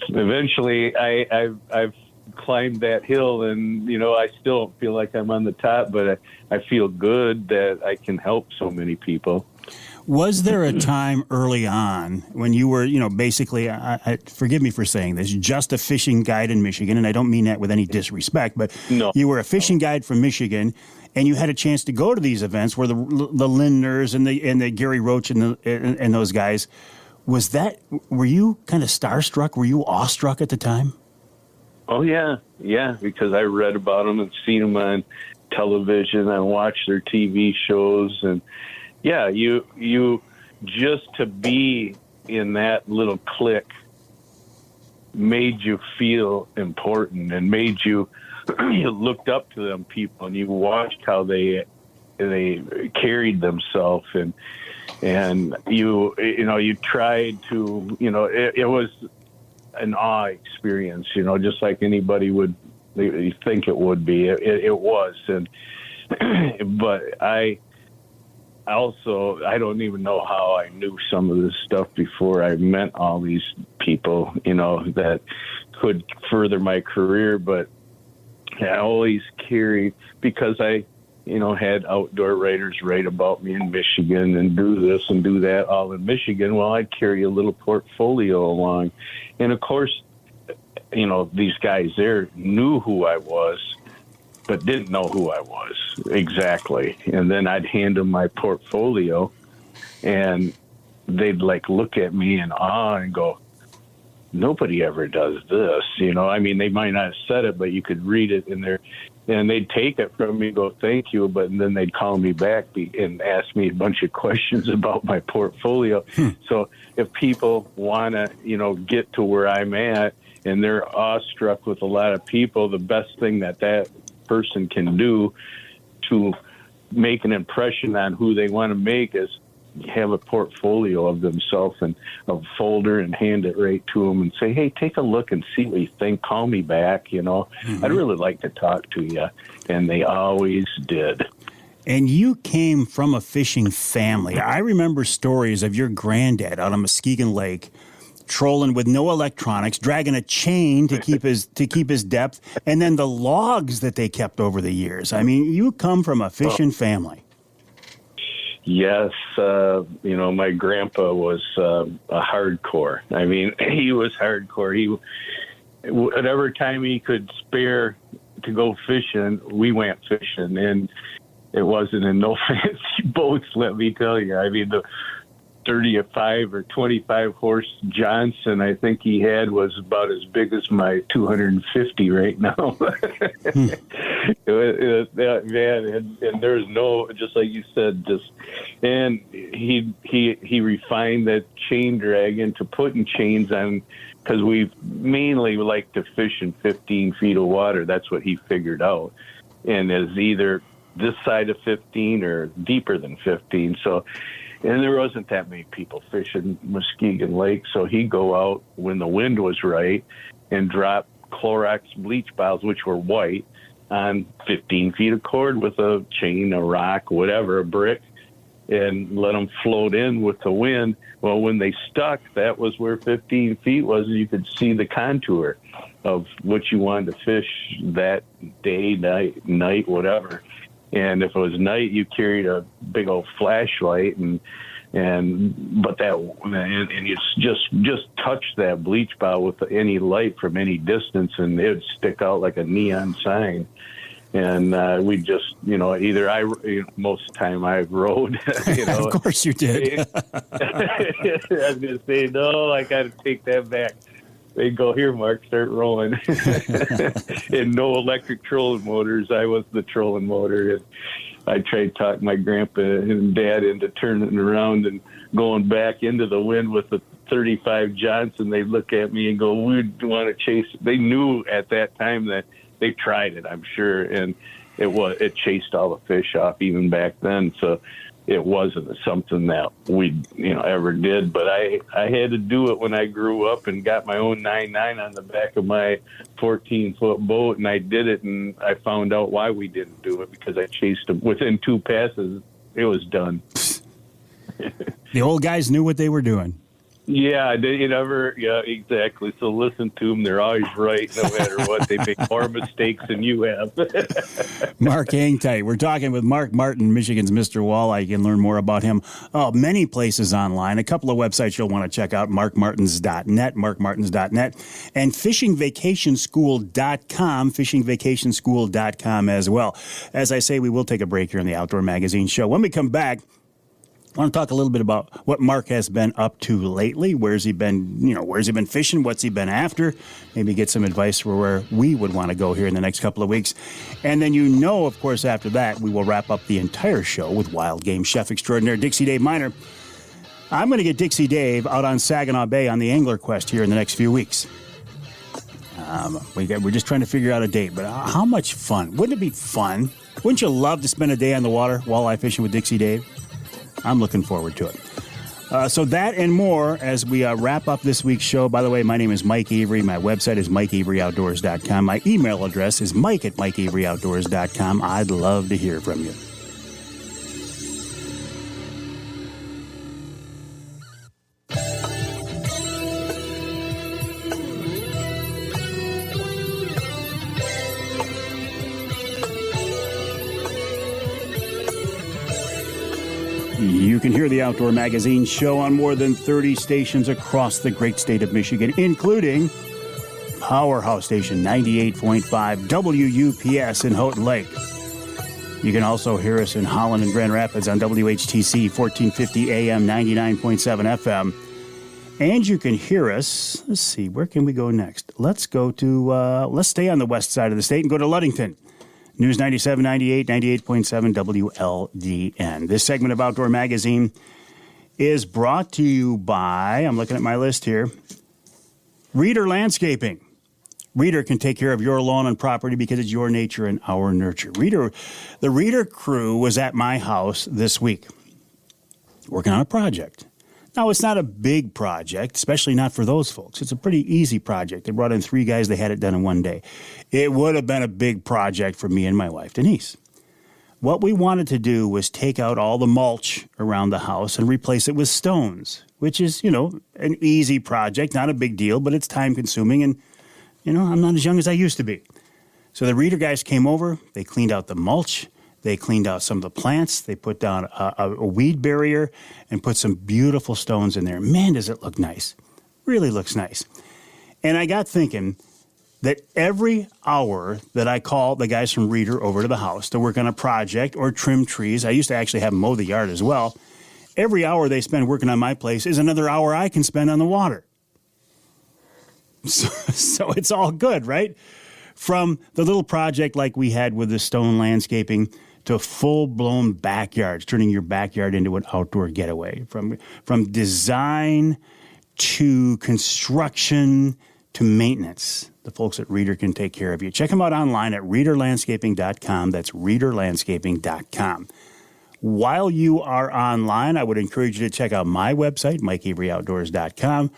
eventually I've climbed that hill, and I still don't feel like I'm on the top, but I feel good that I can help so many people. Was there a time early on when you were, basically, forgive me for saying this, just a fishing guide in Michigan, and I don't mean that with any disrespect, but no. You were a fishing guide from Michigan, and you had a chance to go to these events where the Lindners and the Gary Roach and those guys. Were you kind of starstruck? Were you awestruck at the time? Oh, yeah, because I read about them and seen them on television. I watched their TV shows, and yeah, you just to be in that little clique made you feel important and made you looked up to them people, and you watched how they carried themselves, and you tried to, it was an awe experience, just like anybody would think it would be. It was, and but I don't even know how I knew some of this stuff before I met all these people, that could further my career. But I always carried, because I had outdoor writers write about me in Michigan and do this and do that all in Michigan. Well, I'd carry a little portfolio along. And of course, these guys there knew who I was, but didn't know who I was exactly. And then I'd hand them my portfolio, and they'd look at me in awe and go, nobody ever does this. They might not have said it, but you could read it in there. And they'd take it from me and go, thank you. But then they'd call me back and ask me a bunch of questions about my portfolio. So if people want to, get to where I'm at, and they're awestruck with a lot of people, the best thing that person can do to make an impression on who they want to make is have a portfolio of themselves and a folder and hand it right to them and say, hey, take a look and see what you think. Call me back. Mm-hmm. I'd really like to talk to you. And they always did. And you came from a fishing family. I remember stories of your granddad out on Muskegon Lake trolling with no electronics, dragging a chain to keep his depth, and then the logs that they kept over the years. I mean, you come from a fishing family. Yes, my grandpa was a hardcore. I mean, he was hardcore. Whatever time he could spare to go fishing, we went fishing, and it wasn't in no fancy boats, let me tell you. I mean, the 35 or 25 horse Johnson I think he had was about as big as my 250 right now. Man, and there's no, just like you said, and he refined that chain drag into putting chains on because we mainly like to fish in 15 feet of water. That's what he figured out. And is either this side of 15 or deeper than 15. So, and there wasn't that many people fishing Muskegon Lake. So he'd go out when the wind was right and drop Clorox bleach bottles, which were white, on 15 feet of cord with a chain, a rock, whatever, a brick, and let them float in with the wind. Well, when they stuck, that was where 15 feet was, and you could see the contour of what you wanted to fish that day, night, whatever. And if it was night, you carried a big old flashlight, and you just touch that bleach bottle with any light from any distance, and it would stick out like a neon sign. And we just, most of the time I rode. Of course you did. I was going to say, no, I got to take that back. They'd go, here, Mark, start rolling. And no electric trolling motors. I was the trolling motor. And I tried to talk my grandpa and dad into turning around and going back into the wind with the 35 Johnson. They'd look at me and go, we want to chase. They knew at that time that they tried it, I'm sure, and it chased all the fish off even back then. So it wasn't something that we ever did, but I had to do it when I grew up and got my own 9.9 on the back of my 14-foot boat, and I did it, and I found out why we didn't do it, because I chased them within 2 passes. It was done. The old guys knew what they were doing. Yeah, yeah, exactly. So listen to them. They're always right, no matter what. They make more mistakes than you have. Mark, hang tight. We're talking with Mark Martin, Michigan's Mr. Walleye. You can learn more about him many places online. A couple of websites you'll want to check out, markmartins.net, markmartins.net, and fishingvacationschool.com, fishingvacationschool.com as well. As I say, we will take a break here in the Outdoor Magazine show. When we come back, I want to talk a little bit about what Mark has been up to lately. Where's he been, where's he been fishing? What's he been after? Maybe get some advice for where we would want to go here in the next couple of weeks. And then of course, after that, we will wrap up the entire show with wild game chef extraordinaire Dixie Dave Minar. I'm going to get Dixie Dave out on Saginaw Bay on the angler quest here in the next few weeks. We're just trying to figure out a date, but how much fun? Wouldn't it be fun? Wouldn't you love to spend a day on the water walleye fishing with Dixie Dave? I'm looking forward to it. So that and more as we wrap up this week's show. By the way, my name is Mike Avery. My website is MikeAveryOutdoors.com. My email address is Mike@MikeAveryOutdoors.com. I'd love to hear from you. You can hear the Outdoor Magazine show on more than 30 stations across the great state of Michigan, including Powerhouse Station 98.5 WUPS in Houghton Lake. You can also hear us in Holland and Grand Rapids on WHTC 1450 AM 99.7 FM. And you can hear us, let's see, where can we go next? Let's go to, let's stay on the west side of the state and go to Ludington. News 97, 98, 98.7 WLDN. This segment of Outdoor Magazine is brought to you by, I'm looking at my list here, Reader Landscaping. Reader can take care of your lawn and property because it's your nature and our nurture. The Reader crew was at my house this week working on a project. Now, it's not a big project, especially not for those folks. It's a pretty easy project. They brought in 3 guys. They had it done in one day. It would have been a big project for me and my wife, Denise. What we wanted to do was take out all the mulch around the house and replace it with stones, which is, an easy project, not a big deal, but it's time-consuming, and, I'm not as young as I used to be. So the Reader guys came over. They cleaned out the mulch. They cleaned out some of the plants. They put down a weed barrier and put some beautiful stones in there. Man, does it look nice. Really looks nice. And I got thinking that every hour that I call the guys from Reader over to the house to work on a project or trim trees, I used to actually have them mow the yard as well, every hour they spend working on my place is another hour I can spend on the water. So it's all good, right? From the little project like we had with the stone landscaping to full-blown backyards, turning your backyard into an outdoor getaway. From design to construction to maintenance, the folks at Reeder can take care of you. Check them out online at reederlandscaping.com. That's reederlandscaping.com. While you are online, I would encourage you to check out my website, MikeAveryOutdoors.com,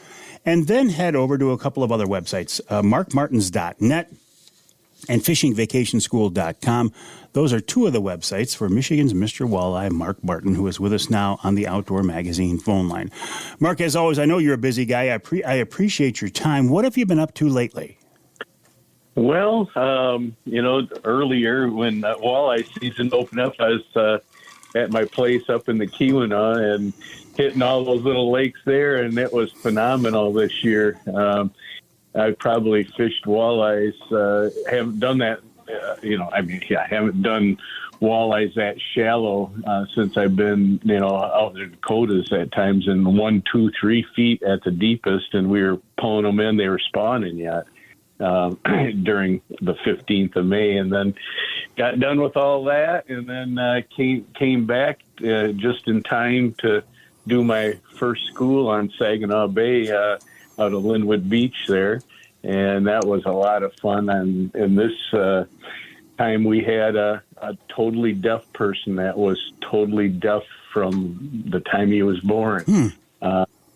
and then head over to a couple of other websites, markmartins.net and fishingvacationschool.com. Those are two of the websites for Michigan's Mr. Walleye, Mark Martin, who is with us now on the Outdoor Magazine phone line. Mark, as always, I know you're a busy guy. I appreciate your time. What have you been up to lately? Well, earlier when walleye season opened up, I was at my place up in the Keweenaw and hitting all those little lakes there, and it was phenomenal this year. I probably fished walleyes. Haven't done that, I haven't done walleyes that shallow since I've been, out in the Dakotas at times in 1, 2, 3 feet at the deepest, and we were pulling them in. They were spawning yet during the 15th of May, and then got done with all that, and then came back just in time to do my first school on Saginaw Bay out of Linwood Beach there, and that was a lot of fun. And this time we had a totally deaf person that was totally deaf from the time he was born.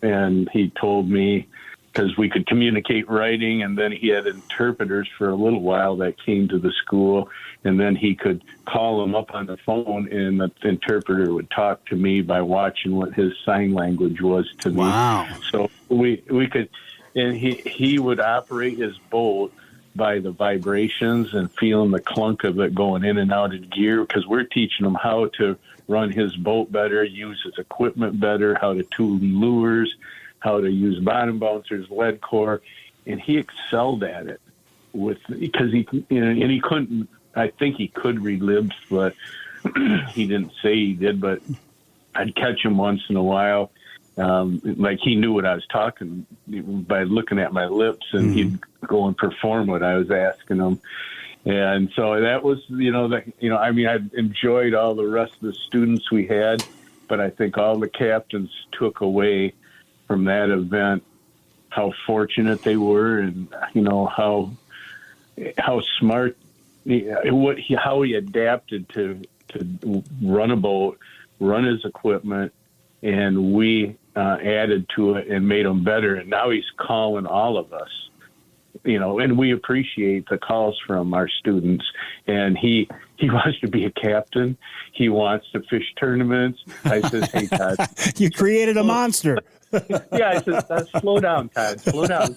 And he told me, because we could communicate writing, and then he had interpreters for a little while that came to the school, and then he could call them up on the phone, and the interpreter would talk to me by watching what his sign language was to me. Wow. So we could, and he would operate his boat by the vibrations and feeling the clunk of it going in and out of gear, because we're teaching him how to run his boat better, use his equipment better, how to tune lures, how to use bottom bouncers, lead core, and he excelled at it because he couldn't. I think he could read libs, but he didn't say he did. But I'd catch him once in a while, like he knew what I was talking by looking at my lips, and he'd go and perform what I was asking him. And so that was, I enjoyed all the rest of the students we had, but I think all the captains took away from that event how fortunate they were, and how smart, how he adapted to run a boat, run his equipment, and we added to it and made him better. And now he's calling all of us, and we appreciate the calls from our students. And he wants to be a captain. He wants to fish tournaments. I says, hey, Todd. You created a monster. Yeah, I said, slow down, Todd. Slow down.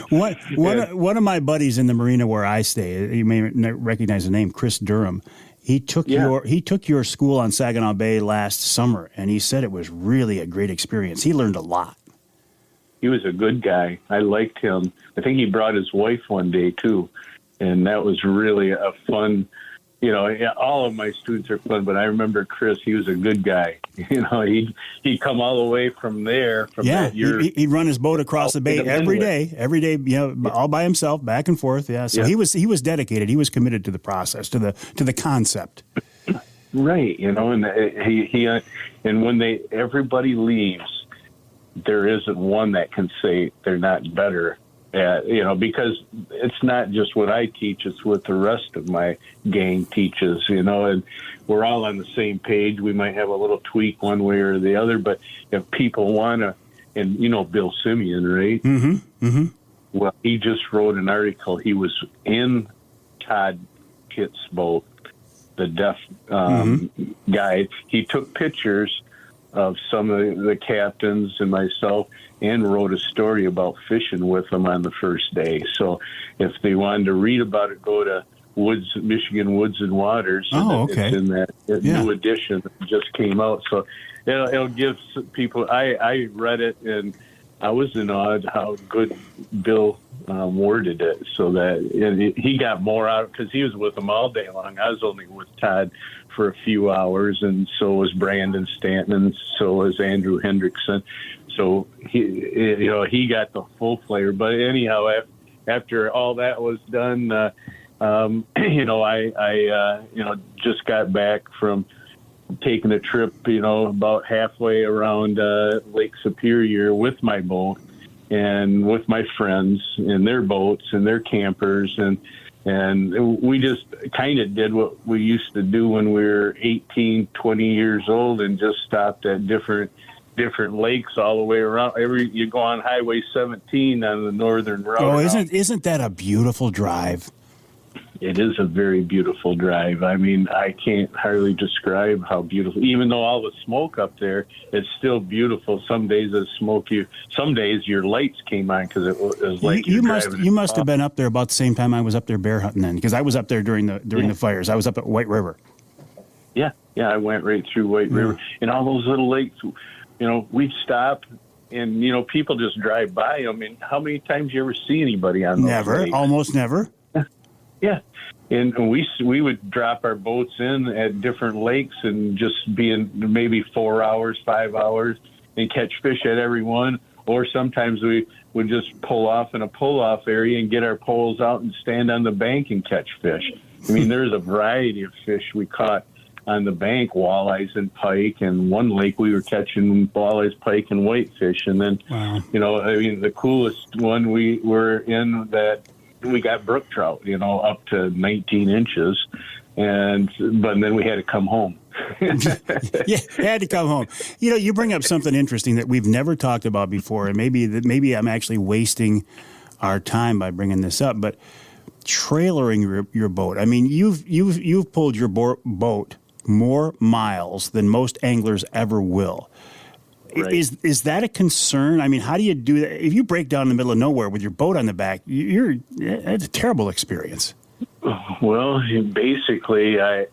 One of my buddies in the marina where I stay, you may recognize the name, Chris Durham. He took your school on Saginaw Bay last summer, and he said it was really a great experience. He learned a lot. He was a good guy. I liked him. I think he brought his wife one day too, and that was really a fun. All of my students are fun, but I remember Chris. He was a good guy. He'd come all the way from there. That year. He'd run his boat across the bay every day, all by himself, back and forth. Yeah, so he was dedicated. He was committed to the process, to the concept. Right, and and when everybody leaves, there isn't one that can say they're not better. Because it's not just what I teach, it's what the rest of my gang teaches, and we're all on the same page. We might have a little tweak one way or the other, but if people want to, and Bill Simeon, right? Mm-hmm. Mm-hmm. Well, he just wrote an article. He was in Todd Kitt's boat, the deaf guy. He took pictures of some of the captains and myself, and wrote a story about fishing with them on the first day. So if they wanted to read about it, go to Michigan Woods and Waters. Oh, okay. It's in that new edition that just came out. So it'll give people, I read it, and I was in awe at how good Bill worded it, so that he got more out, because he was with them all day long. I was only with Todd for a few hours, and so was Brandon Stanton, and so was Andrew Hendrickson. So he got the full flavor. But anyhow, after all that was done, I just got back from taking a trip, about halfway around Lake Superior with my boat and with my friends in their boats and their campers. And we just kind of did what we used to do when we were 18, 20 years old, and just stopped at different lakes all the way around. You go on Highway 17 on the northern route. Oh, isn't that a beautiful drive? It is a very beautiful drive. I mean, I can't hardly describe how beautiful. Even though all the smoke up there, it's still beautiful. Some days it's smoky. Some days your lights came on because it was like you must have been up there about the same time I was up there bear hunting then, because I was up there during the fires. I was up at White River. Yeah, I went right through White River and all those little lakes. We'd stop. And, people just drive by. I mean, how many times you ever see anybody on those lakes? Almost never. Yeah. And we would drop our boats in at different lakes and just be in maybe 4 hours, 5 hours, and catch fish at every one. Or sometimes we would just pull off in a pull-off area and get our poles out and stand on the bank and catch fish. I mean, there's a variety of fish we caught on the bank, walleyes and pike. And one lake we were catching walleyes, pike, and whitefish. And then, the coolest one we were in that we got brook trout, up to 19 inches. But then we had to come home. Yeah, had to come home. You bring up something interesting that we've never talked about before, and maybe I'm actually wasting our time by bringing this up, but trailering your boat. I mean, you've pulled your boat more miles than most anglers ever will. Right. Is that a concern? I mean, how do you do that? If you break down in the middle of nowhere with your boat on the back, it's a terrible experience. Well, basically, I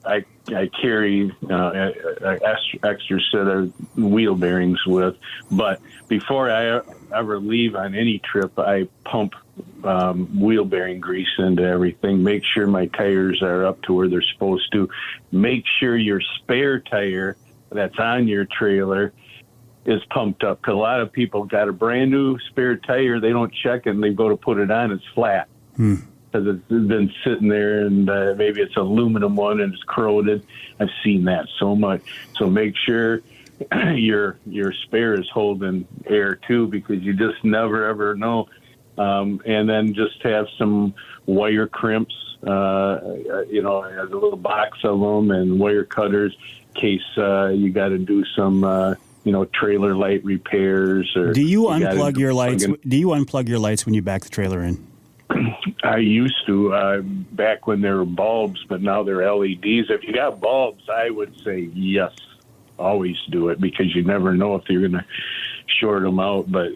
carry an extra set of wheel bearings with, but before I ever leave on any trip, I pump wheel bearing grease into everything, make sure my tires are up to where they're supposed to, make sure your spare tire that's on your trailer is pumped up, because a lot of people got a brand new spare tire, they don't check it, and they go to put it on, it's flat. Because it's been sitting there, and maybe it's an aluminum one and it's corroded. I've seen that so much. So make sure your spare is holding air too, because you just never ever know. And then just have some wire crimps, a little box of them, and wire cutters in case you got to do some trailer light repairs. Or do you unplug your lights? Do you unplug your lights when you back the trailer in? I used to back when there were bulbs, but now they're LEDs. If you got bulbs, I would say yes, always do it, because you never know if you're going to short them out. But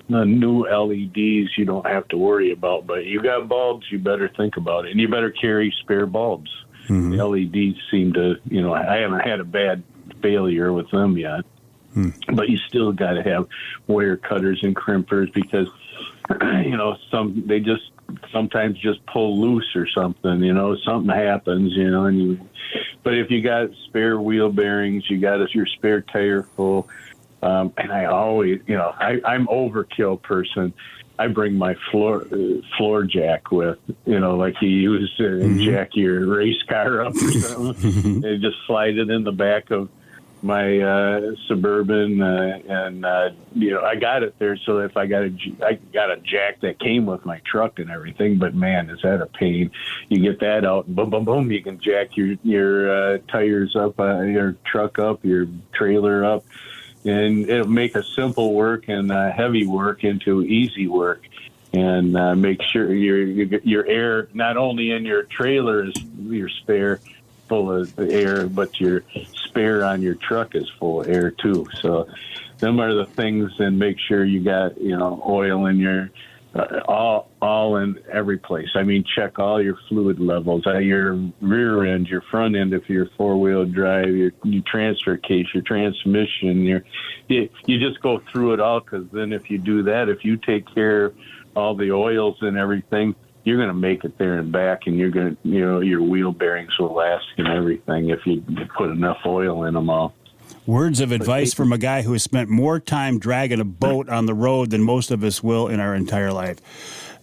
the new LEDs you don't have to worry about. But you got bulbs, you better think about it, and you better carry spare bulbs. Mm-hmm. The LEDs seem to, I haven't had a bad failure with them yet. But you still got to have wire cutters and crimpers, because they just sometimes just pull loose or something. Something happens. But if you got spare wheel bearings, you got your spare tire full. And I always, I'm overkill person. I bring my floor jack with, like you use to jack your race car up or something. And just slide it in the back of my Suburban, and I got it there. So if I got a jack that came with my truck and everything, but man, is that a pain? You get that out, and boom, boom, boom, you can jack your tires up, your truck up, your trailer up, and it'll make a simple work and heavy work into easy work. And make sure your air, not only in your trailer is your spare full of air, but your spare on your truck is full of air too. So them are the things. And make sure you got oil in your all in every place. I mean, check all your fluid levels, your rear end, your front end if you're 4-wheel drive, your transfer case, your transmission, you just go through it all, because then if you do that, if you take care of all the oils and everything, you're going to make it there and back, and you're going to, your wheel bearings will last and everything if you put enough oil in them all. Words of advice from a guy who has spent more time dragging a boat on the road than most of us will in our entire life.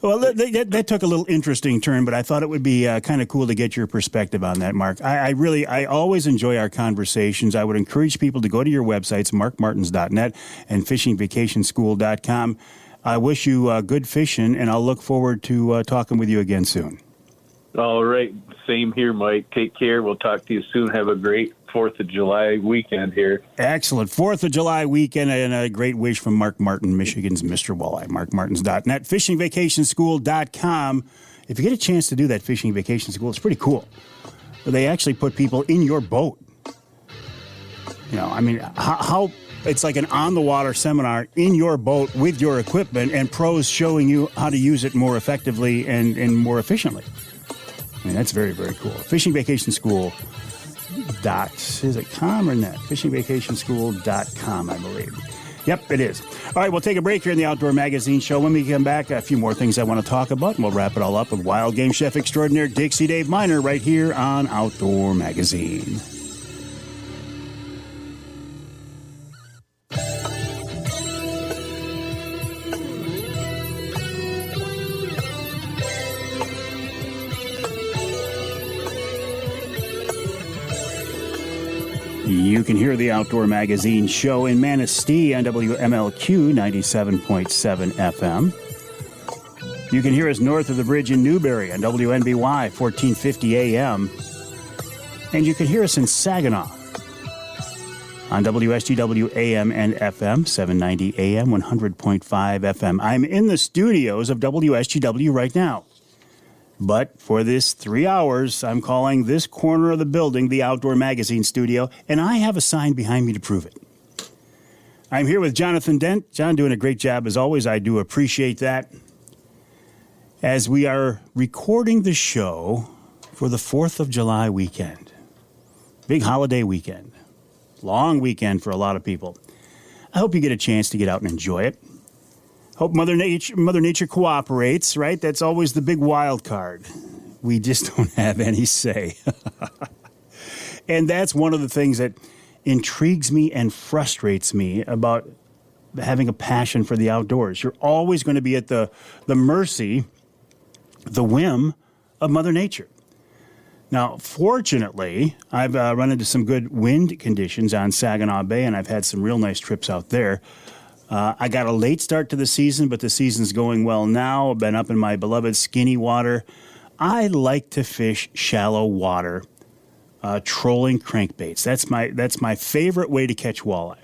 Well, that took a little interesting turn, but I thought it would be kind of cool to get your perspective on that, Mark. I always enjoy our conversations. I would encourage people to go to your websites, markmartins.net and fishingvacationschool.com. I wish you good fishing, and I'll look forward to talking with you again soon. All right. Same here, Mike. Take care. We'll talk to you soon. Have a great 4th of July weekend here. Excellent. 4th of July weekend, and a great wish from Mark Martin, Michigan's Mr. Walleye. markmartins.net, fishingvacationschool.com. If you get a chance to do that fishing vacation school, it's pretty cool. They actually put people in your boat. You know, I mean, how it's like an on-the-water seminar in your boat with your equipment and pros showing you how to use it more effectively and more efficiently. I mean, that's very, very cool. Is it com or net? Fishingvacationschool.com, I believe. Yep, it is. All right, we'll take a break here in the Outdoor Magazine Show. When we come back, a few more things I want to talk about, and we'll wrap it all up with Wild Game Chef Extraordinaire Dixie Dave Minar right here on Outdoor Magazine. You can hear the Outdoor Magazine Show in Manistee on WMLQ 97.7 FM. You can hear us north of the bridge in Newberry on WNBY 1450 AM. And you can hear us in Saginaw on WSGW AM and FM 790 AM 100.5 FM. I'm in the studios of WSGW right now. But for this 3 hours, I'm calling this corner of the building the Outdoor Magazine Studio, and I have a sign behind me to prove it. I'm here with Jonathan Dent. John doing a great job as always. I do appreciate that. As we are recording the show for the 4th of July weekend. Big holiday weekend. Long weekend for a lot of people. I hope you get a chance to get out and enjoy it. Hope Mother Nature cooperates, right? That's always the big wild card. We just don't have any say. And that's one of the things that intrigues me and frustrates me about having a passion for the outdoors. You're always going to be at the mercy, the whim of Mother Nature. Now, fortunately, I've run into some good wind conditions on Saginaw Bay, and I've had some real nice trips out there. I got a late start to the season, but the season's going well now. I've been up in my beloved Skinny Water. I like to fish shallow water, trolling crankbaits. That's my favorite way to catch walleye.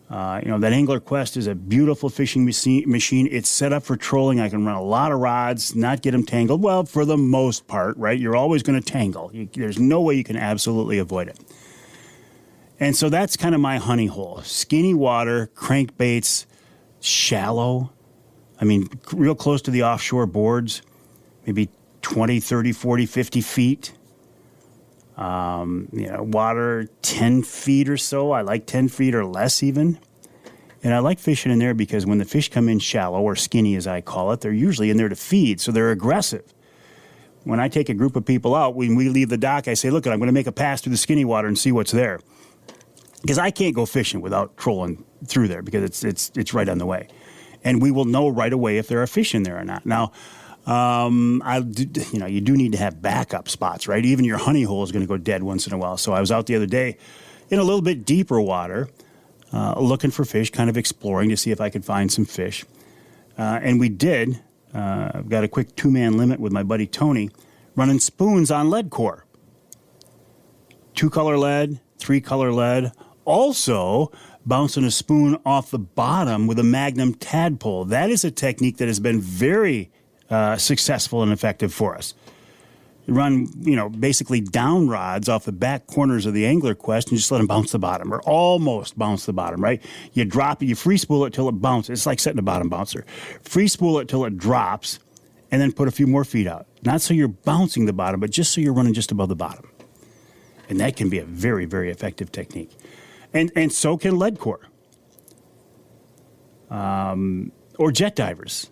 That Angler Quest is a beautiful fishing machine. It's set up for trolling. I can run a lot of rods, not get them tangled. Well, for the most part, right? You're always going to tangle. There's no way you can absolutely avoid it. And so that's kind of my honey hole. Skinny water, crankbaits, shallow. I mean, real close to the offshore boards, maybe 20, 30, 40, 50 feet. Water 10 feet or so. I like 10 feet or less even. And I like fishing in there because when the fish come in shallow, or skinny as I call it, they're usually in there to feed, so they're aggressive. When I take a group of people out, when we leave the dock, I say, look, I'm going to make a pass through the skinny water and see what's there. Because I can't go fishing without trolling through there because it's right on the way. And we will know right away if there are fish in there or not. Now, you do need to have backup spots, right? Even your honey hole is going to go dead once in a while. So I was out the other day in a little bit deeper water looking for fish, kind of exploring to see if I could find some fish. And we did. I've got a quick 2-man limit with my buddy Tony running spoons on lead core. 2-color lead, 3-color lead. Also, bouncing a spoon off the bottom with a Magnum tadpole. That is a technique that has been very successful and effective for us. You run, basically down rods off the back corners of the Angler Quest and just let them bounce the bottom, or almost bounce the bottom, right? You drop it, you free spool it till it bounces. It's like setting a bottom bouncer. Free spool it till it drops, and then put a few more feet out. Not so you're bouncing the bottom, but just so you're running just above the bottom. And that can be a very, very effective technique. And so can lead core. Or jet divers.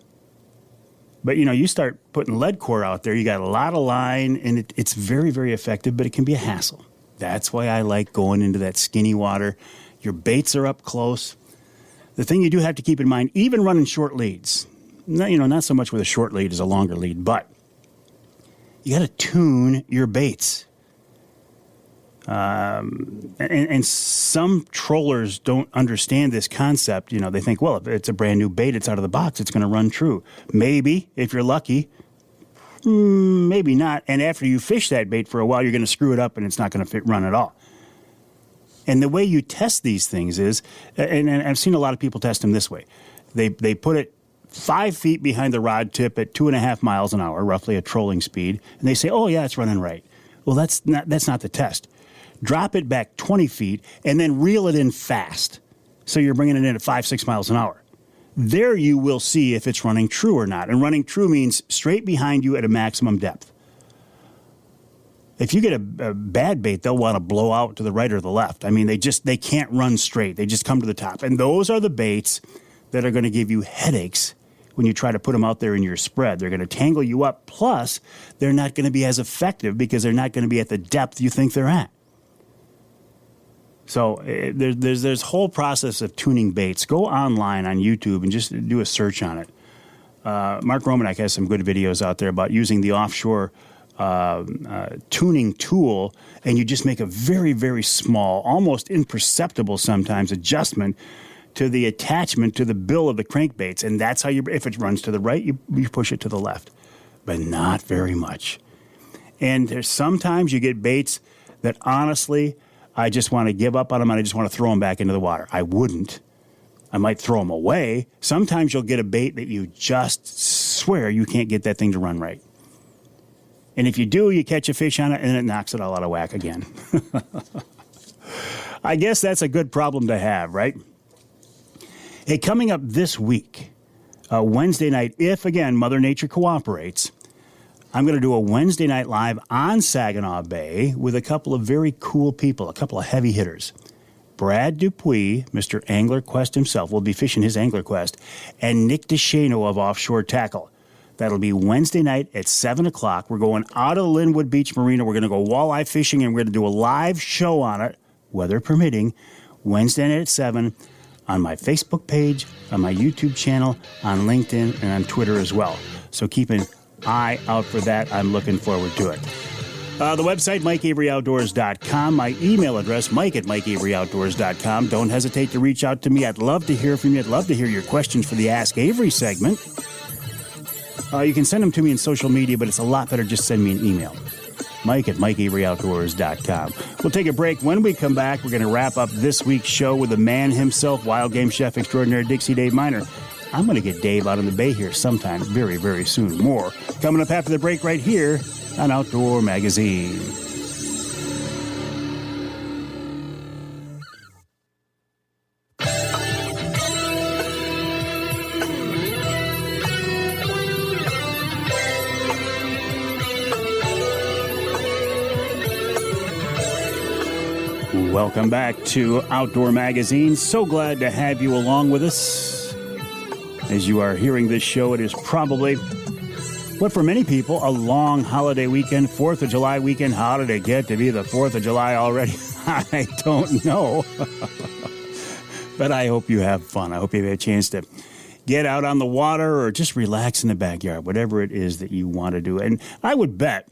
But, you start putting lead core out there, you got a lot of line, and it's very, very effective, but it can be a hassle. That's why I like going into that skinny water. Your baits are up close. The thing you do have to keep in mind, even running short leads, not so much with a short lead as a longer lead, but you got to tune your baits. And some trollers don't understand this concept. They think, well, if it's a brand new bait, it's out of the box, it's going to run true. Maybe, if you're lucky, maybe not. And after you fish that bait for a while, you're going to screw it up and it's not going to run at all. And the way you test these things is, and I've seen a lot of people test them this way. They put it 5 feet behind the rod tip at 2.5 miles an hour, roughly a trolling speed, and they say, oh, yeah, it's running right. Well, that's not the test. Drop it back 20 feet, and then reel it in fast. So you're bringing it in at 5-6 miles an hour. There you will see if it's running true or not. And running true means straight behind you at a maximum depth. If you get a bad bait, they'll want to blow out to the right or the left. I mean, they can't run straight. They just come to the top. And those are the baits that are going to give you headaches when you try to put them out there in your spread. They're going to tangle you up. Plus, they're not going to be as effective because they're not going to be at the depth you think they're at. So there's this whole process of tuning baits. Go online on YouTube and just do a search on it. Mark Romanek has some good videos out there about using the offshore tuning tool, and you just make a very, very small, almost imperceptible sometimes adjustment to the attachment to the bill of the crankbaits. And that's how if it runs to the right, you push it to the left, but not very much. And there's sometimes you get baits that honestly, I just want to give up on them and I just want to throw them back into the water. I wouldn't. I might throw them away. Sometimes you'll get a bait that you just swear you can't get that thing to run right. And if you do, you catch a fish on it and it knocks it all out of whack again. I guess that's a good problem to have, right? Hey, coming up this week, Wednesday night, if again Mother Nature cooperates, I'm going to do a Wednesday night live on Saginaw Bay with a couple of very cool people, a couple of heavy hitters. Brad Dupuis, Mr. Angler Quest himself, will be fishing his Angler Quest, and Nick DeShano of Offshore Tackle. That'll be Wednesday night at 7 o'clock. We're going out of Linwood Beach Marina. We're going to go walleye fishing, and we're going to do a live show on it, weather permitting, Wednesday night at 7 on my Facebook page, on my YouTube channel, on LinkedIn, and on Twitter as well. So keep an eye out for that. I'm looking forward to it. The website, MikeAveryOutdoors.com. My email address, Mike@MikeAveryOutdoors.com. Don't hesitate to reach out to me. I'd love to hear from you. I'd love to hear your questions for the Ask Avery segment. You can send them to me in social media, but it's a lot better just send me an email. Mike@MikeAveryOutdoors.com. We'll take a break. When we come back, we're going to wrap up this week's show with the man himself, wild game chef extraordinaire Dixie Dave Minar. I'm going to get Dave out on the bay here sometime very, very soon. More coming up after the break right here on Outdoor Magazine. Welcome back to Outdoor Magazine. So glad to have you along with us. As you are hearing this show, it is probably, what for many people, a long holiday weekend, 4th of July weekend. How did it get to be the 4th of July already? I don't know. But I hope you have fun. I hope you have a chance to get out on the water or just relax in the backyard, whatever it is that you want to do. And I would bet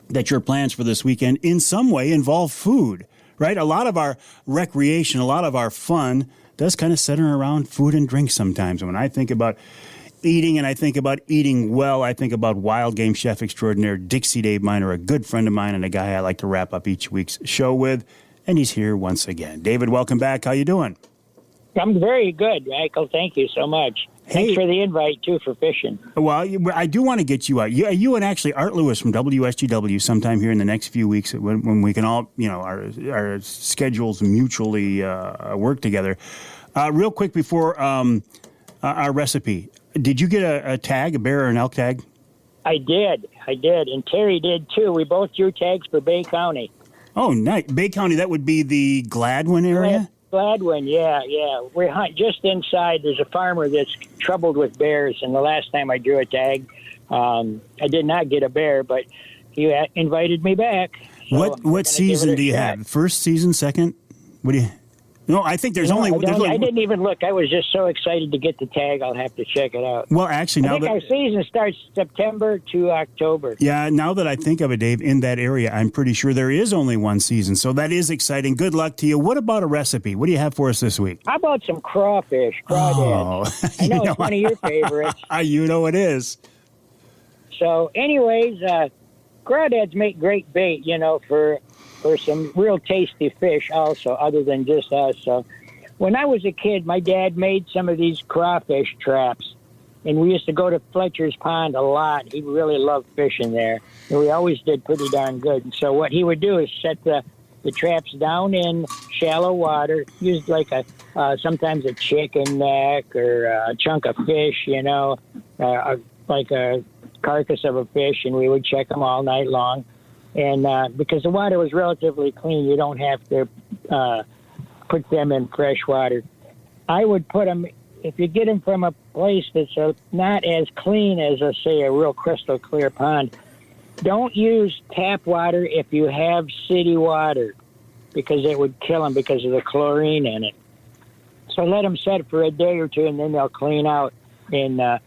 that your plans for this weekend in some way involve food, right? A lot of our recreation, a lot of our fun does kind of center around food and drink sometimes. And when I think about eating and I think about eating well, I think about wild game chef extraordinaire Dixie Dave Minar, a good friend of mine and a guy I like to wrap up each week's show with. And he's here once again. David, welcome back. How you doing? I'm very good, Michael. Thank you so much. Thanks for the invite, too, for fishing. Well, I do want to get you out. You and actually Art Lewis from WSGW sometime here in the next few weeks when we can all, our schedules mutually work together. Real quick before our recipe, did you get a tag, a bear or an elk tag? I did. And Terry did, too. We both drew tags for Bay County. Oh, nice. Bay County, that would be the Gladwin area? Gladwin, yeah. We hunt just inside. There's a farmer that's troubled with bears, and the last time I drew a tag, I did not get a bear, but he invited me back. So what season do you have? First season, second? What do you? No, I think there's only. I didn't even look. I was just so excited to get the tag. I'll have to check it out. Well, actually, I think our season starts September to October. Yeah, now that I think of it, Dave, in that area, I'm pretty sure there is only one season. So that is exciting. Good luck to you. What about a recipe? What do you have for us this week? How about some crawfish? Crawdads. I know it's one of your favorites. You know it is. So, anyways, crawdads make great bait, for some real tasty fish also, other than just us. So when I was a kid, my dad made some of these crawfish traps, and we used to go to Fletcher's Pond a lot. He really loved fishing there, and we always did pretty darn good. And so what he would do is set the traps down in shallow water, use like sometimes a chicken neck or a chunk of fish, like a carcass of a fish, and we would check them all night long. And because the water was relatively clean, you don't have to put them in fresh water. I would put them, if you get them from a place that's not as clean as, say, a real crystal clear pond, don't use tap water if you have city water, because it would kill them because of the chlorine in it. So let them set for a day or two, and then they'll clean out in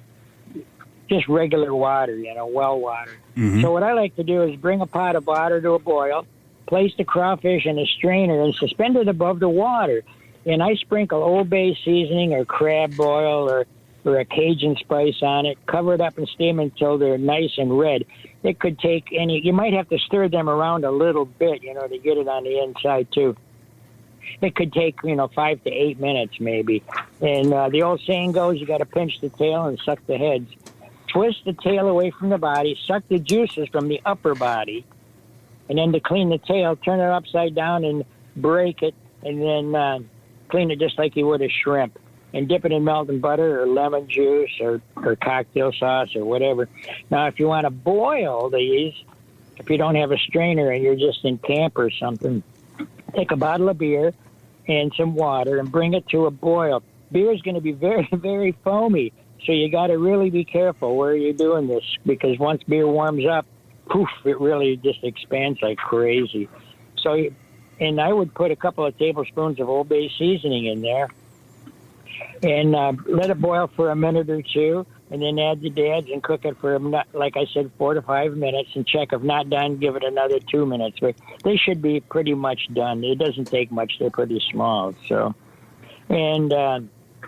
just regular water, well water. Mm-hmm. So what I like to do is bring a pot of water to a boil, place the crawfish in a strainer, and suspend it above the water. And I sprinkle Old Bay seasoning or crab oil or a Cajun spice on it, cover it up and steam until they're nice and red. It could take you might have to stir them around a little bit, to get it on the inside too. It could take, 5 to 8 minutes maybe. And the old saying goes, you got to pinch the tail and suck the heads. Twist the tail away from the body, suck the juices from the upper body, and then to clean the tail, turn it upside down and break it, and then clean it just like you would a shrimp, and dip it in melted butter or lemon juice or cocktail sauce or whatever. Now, if you want to boil these, if you don't have a strainer and you're just in camp or something, take a bottle of beer and some water and bring it to a boil. Beer is going to be very, very foamy. So you got to really be careful where you're doing this, because once beer warms up, poof, it really just expands like crazy. So, and I would put a couple of tablespoons of Old Bay seasoning in there and let it boil for a minute or two, and then add the dads and cook it for, like I said, 4 to 5 minutes, and check. If not done, give it another 2 minutes. But they should be pretty much done. It doesn't take much. They're pretty small. So, and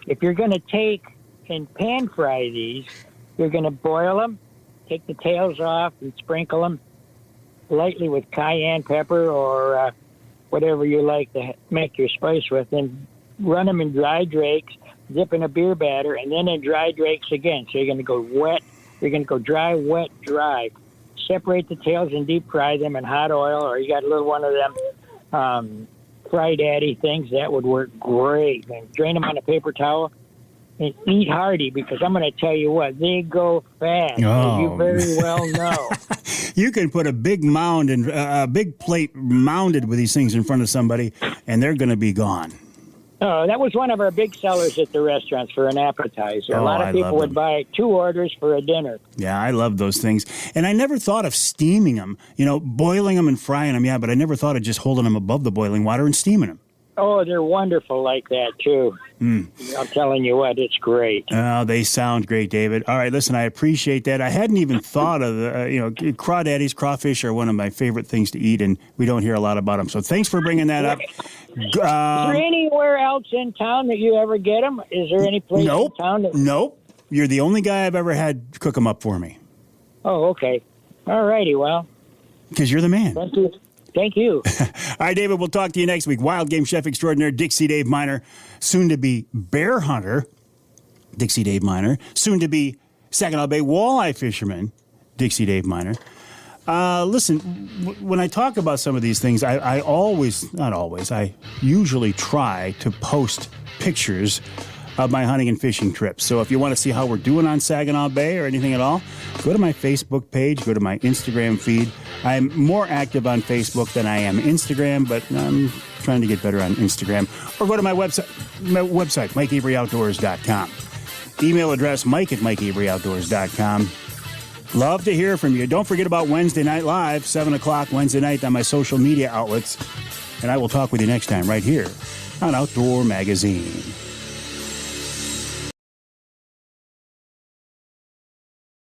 if you're going to take and pan fry these, you're going to boil them, take the tails off, and sprinkle them lightly with cayenne pepper or whatever you like to make your spice with, and run them in dry drakes, dip in a beer batter, and then in dry drakes again. So you're going to go wet, you're going to go dry, wet, dry. Separate the tails and deep fry them in hot oil, or you got a little one of them Fry Daddy things. That would work great. And drain them on a paper towel. And eat hearty, because I'm going to tell you what, they go fast, as you very well know. You can put a big mound and a big plate mounded with these things in front of somebody, and they're going to be gone. Oh, that was one of our big sellers at the restaurants for an appetizer. A lot of people would buy 2 orders for a dinner. Yeah, I love those things. And I never thought of steaming them, boiling them and frying them, but I never thought of just holding them above the boiling water and steaming them. Oh, they're wonderful like that, too. I'm telling you what, it's great. Oh, they sound great, David. All right, listen, I appreciate that. I hadn't even thought of, crawdaddies, crawfish are one of my favorite things to eat, and we don't hear a lot about them. So thanks for bringing that up. Is there anywhere else in town that you ever get them? Is there any place in town? Nope. You're the only guy I've ever had cook them up for me. Oh, okay. All righty, well. Because you're the man. Thank you. All right, David, we'll talk to you next week. Wild game chef extraordinaire, Dixie Dave Minar, soon to be bear hunter, Dixie Dave Minar, soon to be Saginaw Bay walleye fisherman, Dixie Dave Minar. Listen, when I talk about some of these things, I usually try to post pictures of my hunting and fishing trips. So if you want to see how we're doing on Saginaw Bay or anything at all, go to my Facebook page, go to my Instagram feed. I'm more active on Facebook than I am Instagram, but I'm trying to get better on Instagram. Or go to my website, MikeAveryOutdoors.com. Email address, Mike@MikeAveryOutdoors.com. Love to hear from you. Don't forget about Wednesday Night Live, 7 o'clock Wednesday night on my social media outlets. And I will talk with you next time right here on Outdoor Magazine.